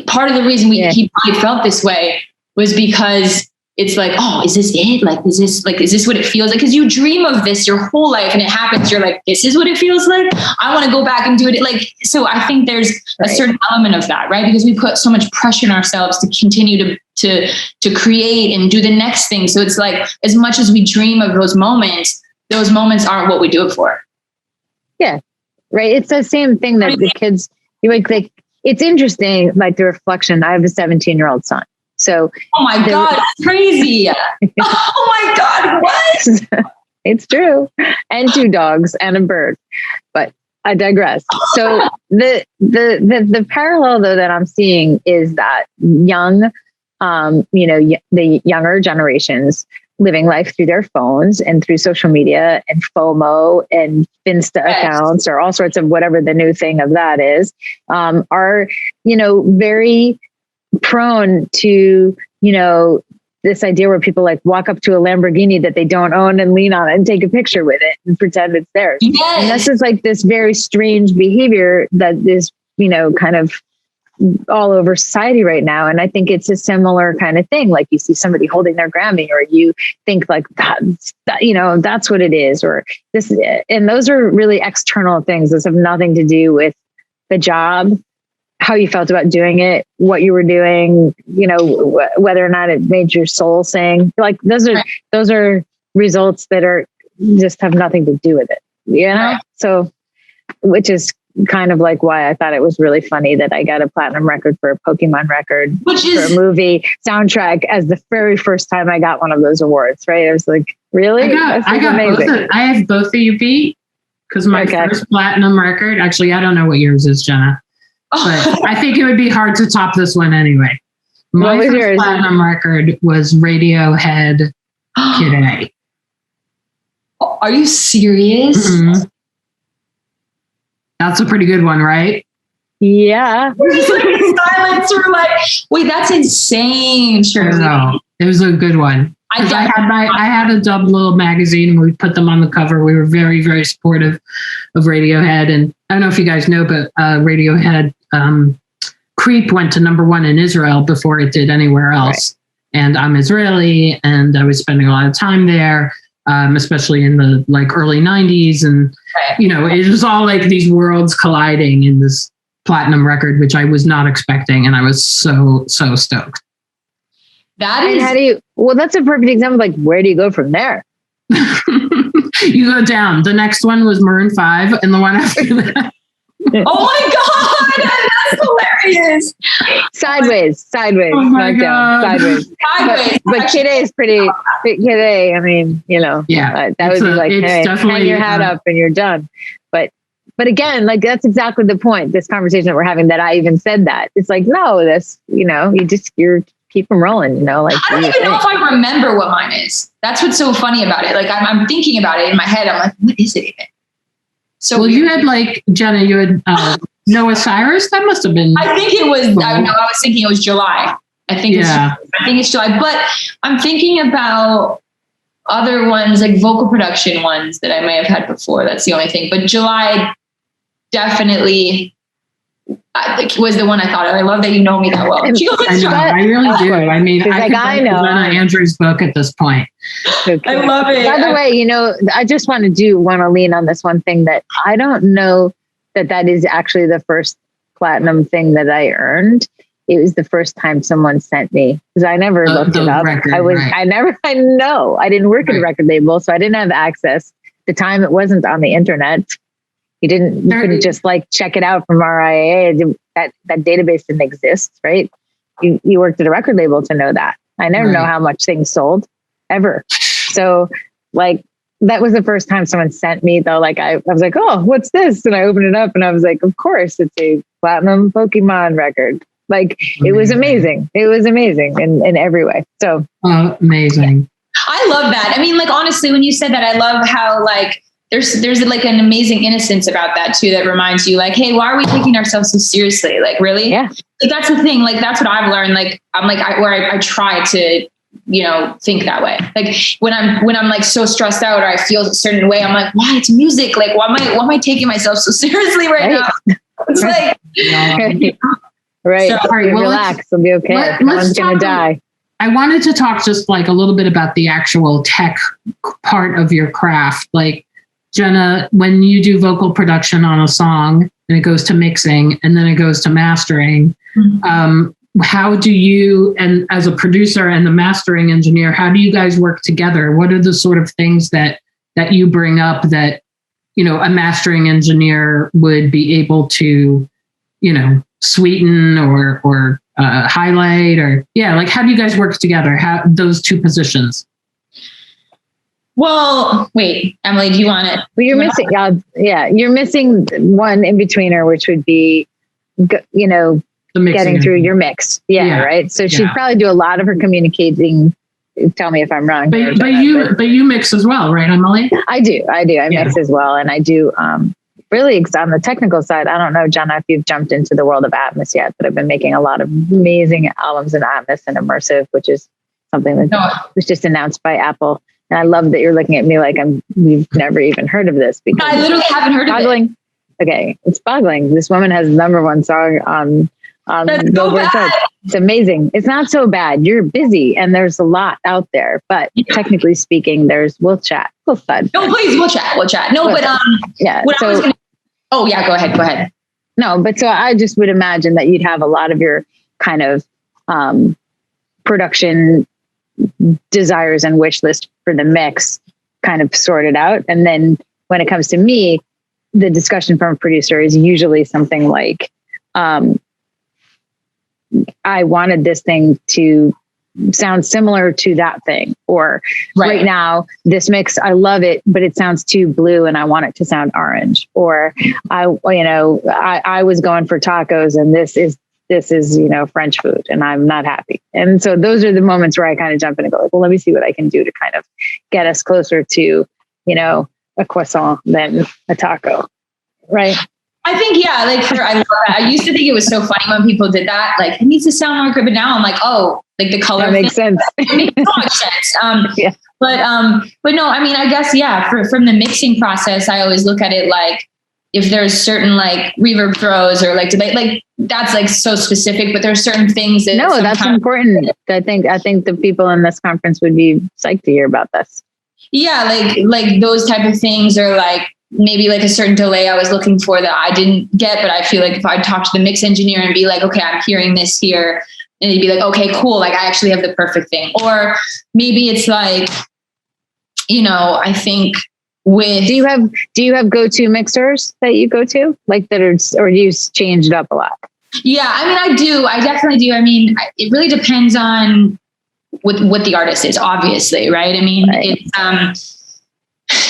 part of the reason he probably felt this way was because it's like, oh, is this it? Like, is this what it feels like? Because you dream of this your whole life and it happens. You're like, this is what it feels like. I want to go back and do it. Like, so I think there's a certain element of that, right? Because we put so much pressure on ourselves to continue to create and do the next thing. So it's like, as much as we dream of those moments aren't what we do it for. Yeah. Right. It's the same thing that the kids, it's interesting, like the reflection. I have a 17-year-old son. So, oh my God, that's crazy. Oh my God, what? It's true. And 2 dogs and a bird, but I digress. So the parallel though that I'm seeing is that young, the younger generations living life through their phones and through social media and FOMO and Finsta accounts or all sorts of whatever the new thing of that is, are, very prone to, this idea where people like walk up to a Lamborghini that they don't own and lean on it and take a picture with it and pretend it's theirs. Yes. And this is like this very strange behavior that is, kind of all over society right now. And I think it's a similar kind of thing. Like you see somebody holding their Grammy or you think like that's what it is, or this, and those are really external things. Those have nothing to do with the job, how you felt about doing it, what you were doing, whether or not it made your soul sing. Like those are results that are just have nothing to do with it, Right. So, which is kind of like why I thought it was really funny that I got a platinum record for a Pokemon record, for a movie soundtrack as the very first time I got one of those awards. Right. I was like, really? I got amazing. I have both of you beat, because my first platinum record, actually, I don't know what yours is, Jenna. But I think it would be hard to top this one anyway. My first platinum record was Radiohead Kid A. Are you serious? Mm-hmm. That's a pretty good one, right? Yeah. Silence. We're like, wait, that's insane, Shirley. No, it was a good one. I had a Dub little magazine and we put them on the cover. We were very, very supportive of Radiohead. And I don't know if you guys know, but Radiohead Creep went to #1 in Israel before it did anywhere else. Right. And I'm Israeli, and I was spending a lot of time there, especially in the like early 90s. And, you know, it was all like these worlds colliding in this platinum record, which I was not expecting. And I was so stoked. That and is. how do you, well, that's a perfect example. Like, where do you go from there? You go down. The next one was Maroon 5, and the one after that. Oh my God, that's hilarious. Sideways. Oh my not down, God. sideways. But Kid A is pretty, Kid A, I mean, you know, that would be like, hey, hang your hat up and you're done. But again, like, that's exactly the point, this conversation that we're having, that I even said that. It's like, no, that's, you know, you're keep them rolling, you know, like. I don't even know if I remember what mine is. That's what's so funny about it. Like, I'm thinking about it in my head. I'm like, what is it even? So well, weird. you had like, Jenna, you had Noah Cyrus. That must have been. I think it was, I was thinking it was July. I think it's July, but I'm thinking about other ones, like vocal production ones that I may have had before. That's the only thing. But July definitely was the one I thought of. I love that you know me that well. I really do. I mean, I know Jenna Andrews' book at this point. Okay. I love it. By the way, you know, I just want to lean on this one thing that I don't know that is actually the first platinum thing that I earned. It was the first time someone sent me, because I never looked it up. Record, I didn't work at a record label, so I didn't have access. At the time, it wasn't on the internet. You couldn't just like check it out from RIAA. That database didn't exist, right? You worked at a record label to know that. I never know how much things sold ever. So like, that was the first time someone sent me, though. Like I was like, oh, what's this? And I opened it up and I was like, of course, it's a platinum Pokemon record. Like, it was amazing. It was amazing in every way. So amazing. I love that. I mean, like, honestly, when you said that, I love how like, there's like an amazing innocence about that too, that reminds you like, hey, why are we taking ourselves so seriously? Like, really? Yeah. Like, that's the thing. Like, that's what I've learned. Like, I'm like, I try to, you know, think that way. Like when I'm like so stressed out or I feel a certain way, I'm like, why? It's music. Like, why am I taking myself so seriously right now? It's like, right. So, all right, relax. It'll be okay. No one's going to die. I wanted to talk just like a little bit about the actual tech part of your craft. Like, Jenna, when you do vocal production on a song and it goes to mixing and then it goes to mastering, how do you, and as a producer and the mastering engineer, how do you guys work together? What are the sort of things that you bring up that, you know, a mastering engineer would be able to, you know, sweeten or highlight, or like, how do you guys work together? How those two positions? Well, wait, Emily, do you want it? Well, you're missing, you're missing one in betweener, which would be, you know, getting through your mix. Right. So she'd probably do a lot of her communicating. Tell me if I'm wrong. But you mix as well, right, Emily? I do. I mix as well. And I do, really on the technical side. I don't know, Jenna, if you've jumped into the world of Atmos yet, but I've been making a lot of amazing albums in Atmos and immersive, which is something that was just announced by Apple. And I love that you're looking at me like you've never even heard of this. Because I literally haven't heard of it. Okay, it's boggling. This woman has #1 song on Billboard charts. It's amazing. It's not so bad. You're busy and there's a lot out there, but technically speaking, we'll chat. We'll fud. No, please, we'll chat. No, but go ahead. No, but so I just would imagine that you'd have a lot of your kind of production desires and wish list for the mix kind of sorted out. And then when it comes to me, the discussion from a producer is usually something like, I wanted this thing to sound similar to that thing, or right now this mix, I love it, but it sounds too blue and I want it to sound orange, or I was going for tacos and this is, you know, French food and I'm not happy. And so those are the moments where I kind of jump in and go like, well, let me see what I can do to kind of get us closer to, you know, a croissant than a taco. Right. I think, I love that. I used to think it was so funny when people did that. Like, it needs to sound more good, but now I'm like, oh, like the color. That makes sense. It makes so much sense. But no, I mean, I guess, from the mixing process, I always look at it like, if there's certain like reverb throws or like delay, like that's like so specific, but there's certain things that no, that's important. I think the people in this conference would be psyched to hear about this. Yeah, like those type of things, or like maybe like a certain delay I was looking for that I didn't get, but I feel like if I talk to the mix engineer and be like, okay, I'm hearing this here, and he'd be like, okay, cool, like I actually have the perfect thing. Or maybe it's like, you know, I think with do you have go-to mixers that you go to, like that are, or do you change it up a lot? Yeah, I mean, I definitely do. I mean, it really depends on what the artist is, obviously, right? I mean, right. It's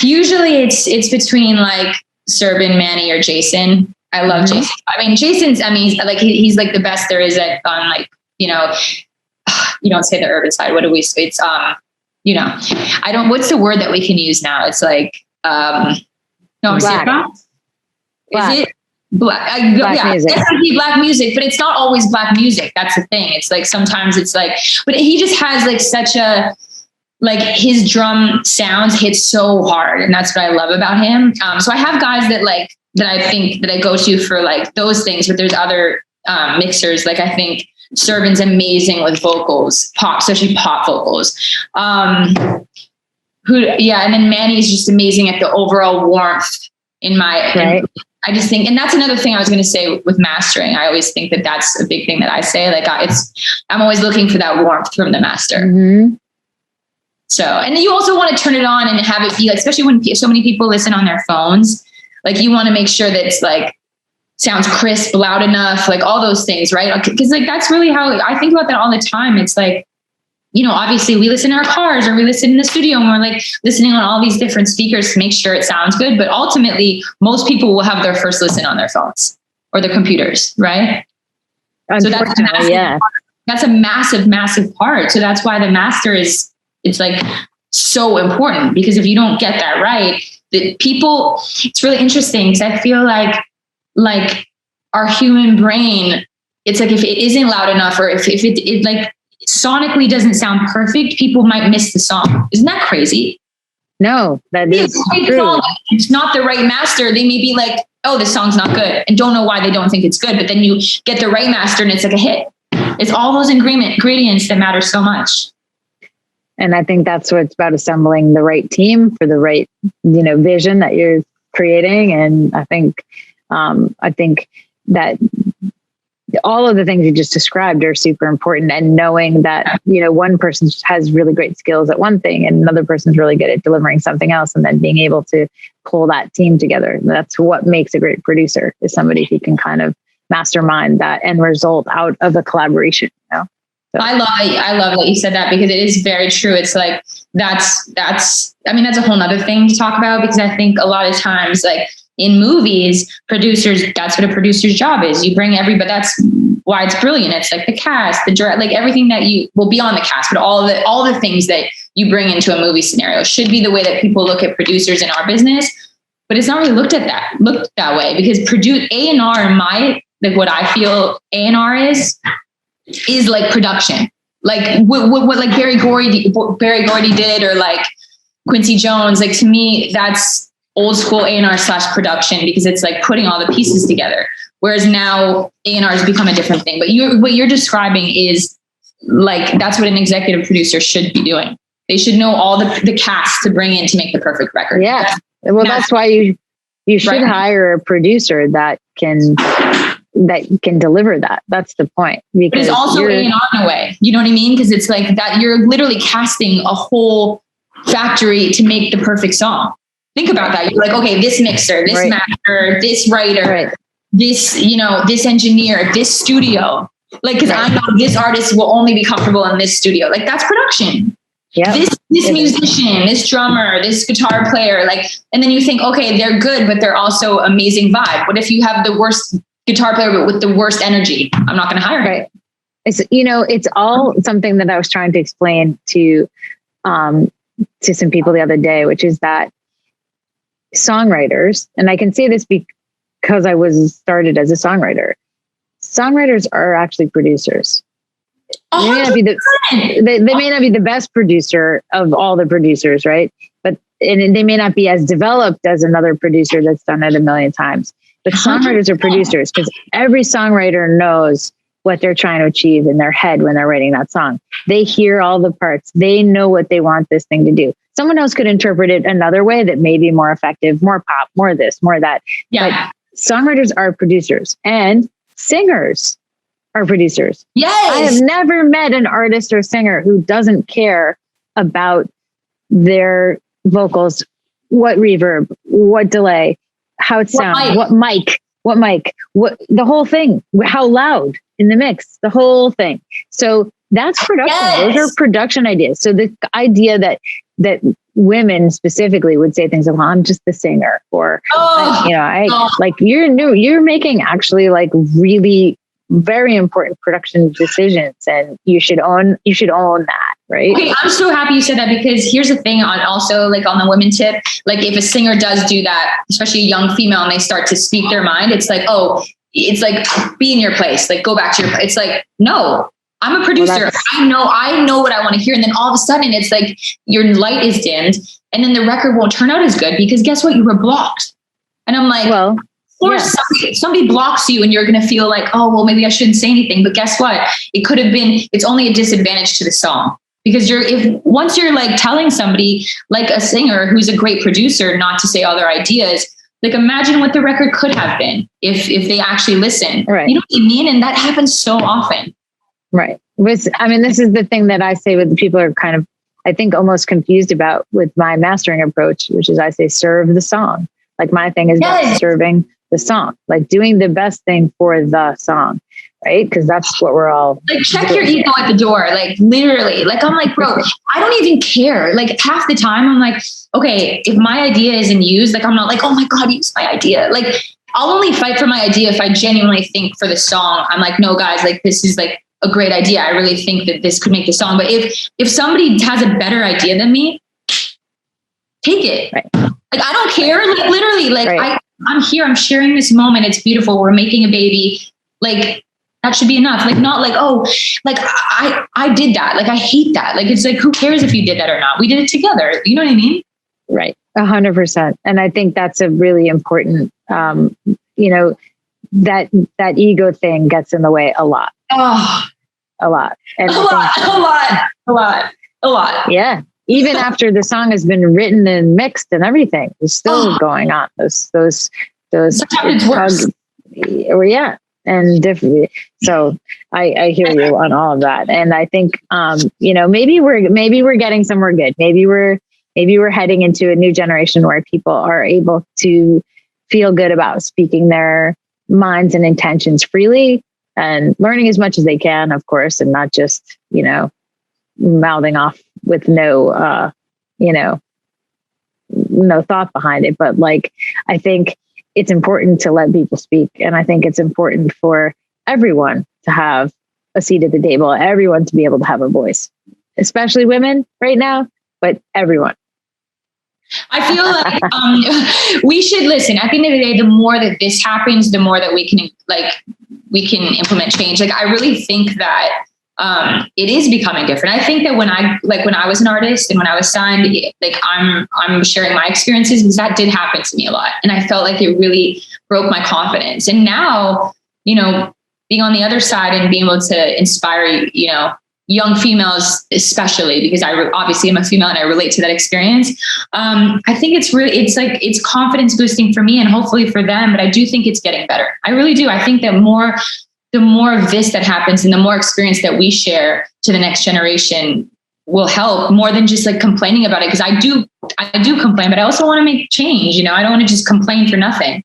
usually it's between like Serban, Manny, or Jason. I love Jason. I mean, Jason's, I mean, like he's like the best there is at on like, you know, you don't say the urban side. What do we say? It's you know, I don't. What's the word that we can use now? It's like no, black. Is it? Black music. Definitely black music, but it's not always black music. That's the thing. It's like sometimes it's like, but he just has like such a, like his drum sounds hit so hard, and that's what I love about him. So I have guys that like that I think that I go to for like those things, but there's other mixers. Like I think Servan's amazing with vocals, pop, especially pop vocals. And then Manny's just amazing at the overall warmth in my. Right. I just think, and that's another thing I was going to say with mastering. I always think that that's a big thing that I say. Like I'm always looking for that warmth from the master. Mm-hmm. So, and then you also want to turn it on and have it be like, especially when so many people listen on their phones, like you want to make sure that it's like sounds crisp, loud enough, like all those things, right? Because like that's really how I think about that all the time. It's like, you know, obviously we listen in our cars or we listen in the studio and we're like listening on all these different speakers to make sure it sounds good. But ultimately, most people will have their first listen on their phones or their computers, right? So that's a massive, massive part. So that's why the master it's like so important, because if you don't get that right, the people, it's really interesting because I feel like our human brain, it's like if it isn't loud enough or if it like sonically doesn't sound perfect, people might miss the song. Isn't that crazy? No, that is true. It's not the right master. They may be like, oh, this song's not good, and don't know why they don't think it's good. But then you get the right master and it's like a hit. It's all those ingredients that matter so much. And I think that's what it's about, assembling the right team for the right, you know, vision that you're creating. And I think that all of the things you just described are super important, and knowing that, you know, one person has really great skills at one thing and another person's really good at delivering something else, and then being able to pull that team together. That's what makes a great producer, is somebody who can kind of mastermind that end result out of a collaboration, you know? So. I love that you said that, because it is very true. It's like, that's a whole nother thing to talk about, because I think a lot of times, like, in movies, producers, that's what a producer's job is. You bring everybody, that's why it's brilliant. It's like the cast, the direct, like everything that you will be on the cast, but all the things that you bring into a movie scenario should be the way that people look at producers in our business. But it's not really looked that way, because A&R, in my, like what I feel A&R is like production. Like what like Barry Gordy did, or like Quincy Jones. Like, to me, that's old school A&R / production, because it's like putting all the pieces together. Whereas now A&R has become a different thing. But what you're describing is like, that's what an executive producer should be doing. They should know all the cast to bring in to make the perfect record. Yeah. That's why you should hire a producer that can deliver that. That's the point. Because but it's also A&R in a way. You know what I mean? Because it's like that you're literally casting a whole factory to make the perfect song. Think about that. You're like, okay, this mixer, this master, this writer, this, you know, this engineer, this studio. Like, because I know this artist will only be comfortable in this studio. Like, that's production. Yeah. This musician, this drummer, this guitar player, like, and then you think, okay, they're good, but they're also amazing vibe. What if you have the worst guitar player, but with the worst energy? I'm not going to hire him. Right. It's, you know, it's all something that I was trying to explain to some people the other day, which is that songwriters, and I can say this because I was started as a songwriter, songwriters are actually producers. They may not be the best producer of all the producers, right? But and they may not be as developed as another producer that's done it a million times, but songwriters are producers because every songwriter knows what they're trying to achieve in their head when they're writing that song. They hear all the parts. They know what they want this thing to do. Someone else could interpret it another way that may be more effective, more pop, more this, more that. Yeah. But songwriters are producers and singers are producers. Yes. I have never met an artist or singer who doesn't care about their vocals, what reverb, what delay, how it sounds, what mic, what the whole thing, how loud in the mix, the whole thing. So that's production. Yes. Those are production ideas. So the idea that women specifically would say things like, well, I'm just the singer, or like you're making actually like really very important production decisions, and you should own that, right? Okay, I'm so happy you said that, because here's the thing on also like on the women tip, like if a singer does do that, especially a young female, and they start to speak their mind, it's like, oh, it's like, be in your place, like go back to your, it's like, no, I'm a producer. Well, I know what I want to hear. And then all of a sudden it's like your light is dimmed, and then the record won't turn out as good because guess what? You were blocked. And I'm like, well, or somebody blocks you and you're going to feel like, oh, well, maybe I shouldn't say anything. But guess what? It could have been, it's only a disadvantage to the song, because once you're like telling somebody like a singer who's a great producer not to say all their ideas, like imagine what the record could have been if they actually listen. Right. You know what I mean? And that happens so often. Right. This is the thing that I say with people are kind of, I think, almost confused about with my mastering approach, which is I say, serve the song. Like my thing is about serving the song, like doing the best thing for the song, right? Because that's what we're all like, check your ego at the door, like literally. Like I'm like, bro, I don't even care. Like half the time I'm like, okay, if my idea isn't used, like I'm not like, oh my God, use my idea. Like I'll only fight for my idea if I genuinely think for the song. I'm like, no guys, like this is like a great idea. I really think that this could make the song. But if somebody has a better idea than me, take it. Right. Like I don't care. Like literally, like I'm here. I'm sharing this moment. It's beautiful. We're making a baby. Like that should be enough. Like not like, oh, like I did that. Like I hate that. Like it's like, who cares if you did that or not? We did it together. You know what I mean? Right. 100%. And I think that's a really important. That ego thing gets in the way a lot. Oh, a lot. And a lot. Yeah. Even after the song has been written and mixed and everything, it's still going on. Those sometimes it's worse. Yeah. And different. So I hear you on all of that. And I think maybe we're getting somewhere good. Maybe we're heading into a new generation where people are able to feel good about speaking their minds and intentions freely and learning as much as they can, of course, and not just, mouthing off with no thought behind it. But like, I think it's important to let people speak. And I think it's important for everyone to have a seat at the table, everyone to be able to have a voice, especially women right now, but everyone. I feel like we should listen. At the end of the day, the more that this happens, the more that we can implement change. Like I really think that it is becoming different. I think that when I was an artist and when I was signed, like I'm sharing my experiences because that did happen to me a lot, and I felt like it really broke my confidence. And now, being on the other side and being able to inspire, young females, especially because obviously I'm a female and I relate to that experience. I think it's confidence boosting for me and hopefully for them, but I do think it's getting better. I really do. I think that the more of this that happens and the more experience that we share to the next generation will help more than just like complaining about it. Cause I do complain, but I also want to make change. I don't want to just complain for nothing.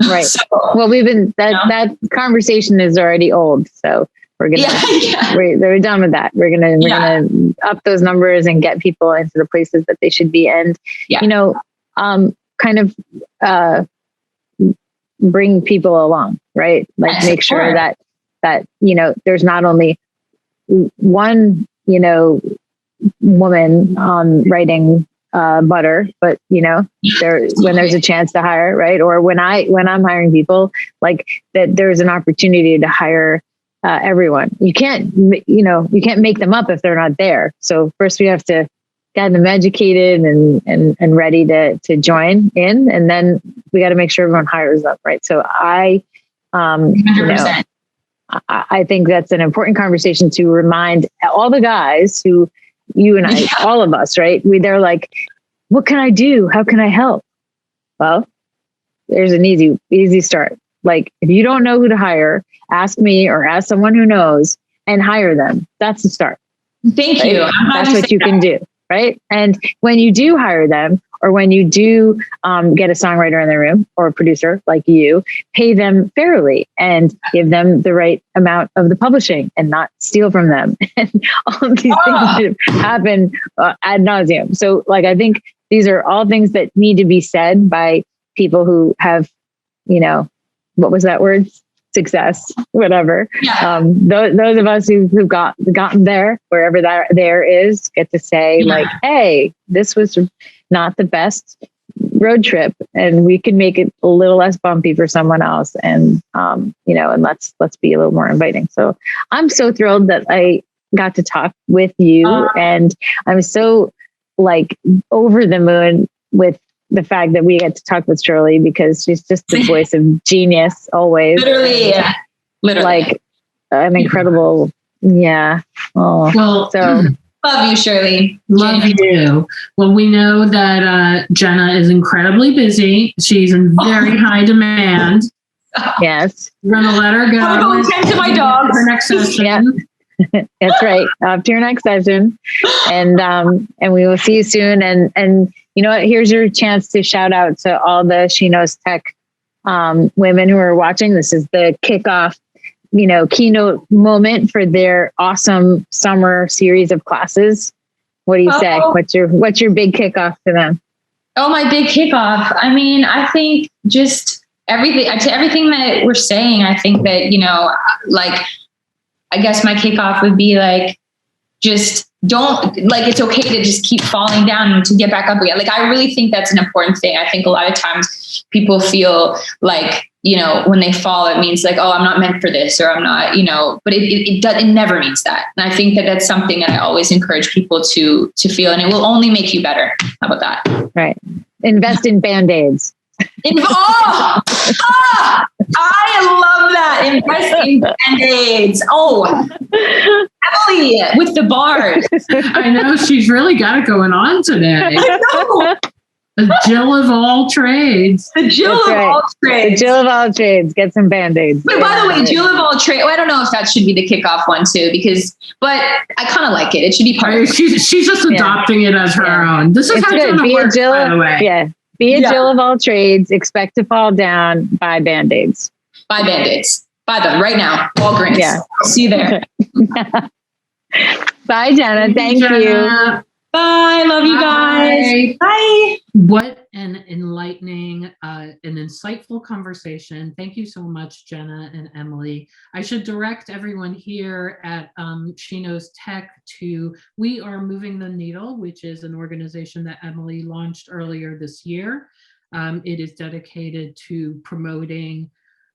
Right. So, well, that conversation is already old. So we're going to, we're done with that. We're going to up those numbers and get people into the places that they should be. And, bring people along, right? Like make sure that, there's not only one, woman writing butter, but when there's a chance to hire, right? Or when I'm hiring people, like that there's an opportunity to hire everyone. You can't make them up if they're not there. So first we have to gotten them educated and ready to join in. And then we got to make sure everyone hires them, right? So I 100%. I think that's an important conversation to remind all the guys who, you and I, all of us, right? They're like, what can I do? How can I help? Well, there's an easy start. Like, if you don't know who to hire, ask me or ask someone who knows and hire them. That's the start. Thank right? you. That's what you can do, right? And when you do hire them, or when you do get a songwriter in the room or a producer like you, pay them fairly and give them the right amount of the publishing and not steal from them. And all of these things should happen ad nauseum. So, like, I think these are all things that need to be said by people who have, what was that word? Success, whatever. Yeah. Those of us who've gotten there, wherever that there is, get to say like, hey, this was not the best road trip, and we could make it a little less bumpy for someone else, and and let's be a little more inviting. So I'm so thrilled that I got to talk with you, and I'm so like over the moon with the fact that we get to talk with Shirley, because she's just the voice of genius always. Literally. Like an incredible, yeah. Oh, Well, love you, Shirley. Love you. Well, we know that Jenna is incredibly busy. She's in very high demand. yes. We're going to let her go. I'm going to tend to my dogs. Her next session. Yep. That's right. Up to your next session. And we will see you soon. And you know what? Here's your chance to shout out to all the She Knows Tech women who are watching. This is the kickoff, keynote moment for their awesome summer series of classes. What do you say? What's your big kickoff to them? Oh, my big kickoff. I mean, I think just everything that we're saying, I think that, I guess my kickoff would be like, just don't, like, it's okay to just keep falling down and to get back up again. Like, I really think that's an important thing. I think a lot of times people feel like, when they fall, it means like, oh, I'm not meant for this, or I'm not, but it never means that. And I think that that's something that I always encourage people to feel, and it will only make you better. How about that? Right. Invest in Band-Aids. I love that. Invest in Band-Aids. Oh, Emily with the bars. I know, she's really got it going on today. I know. The Jill of all trades. The Jill That's of right. all trades. The Jill of all trades. Get some Band-Aids. But by the way, Jill of all trades. I don't know if that should be the kickoff one too, but I kind of like it. It should be part of it. She's just adopting it as her own. This is It's how good. Jenna works, by the way. Yeah. Be a Jill of all trades. Expect to fall down. Buy Band-Aids. Buy Band-Aids. Buy them right now. Walgreens. Yeah. I'll see you there. Bye, Jenna. Thank you. Jenna. Bye. Love you guys. Bye. What an enlightening, an insightful conversation. Thank you so much, Jenna and Emily. I should direct everyone here at She Knows Tech to We Are Moving the Needle, which is an organization that Emily launched earlier this year. It is dedicated to promoting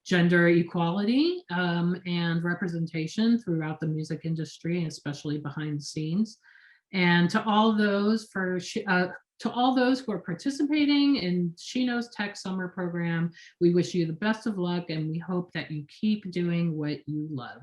gender equality and representation throughout the music industry, especially behind the scenes. And to all those who are participating in She Knows Tech Summer Program, we wish you the best of luck, and we hope that you keep doing what you love.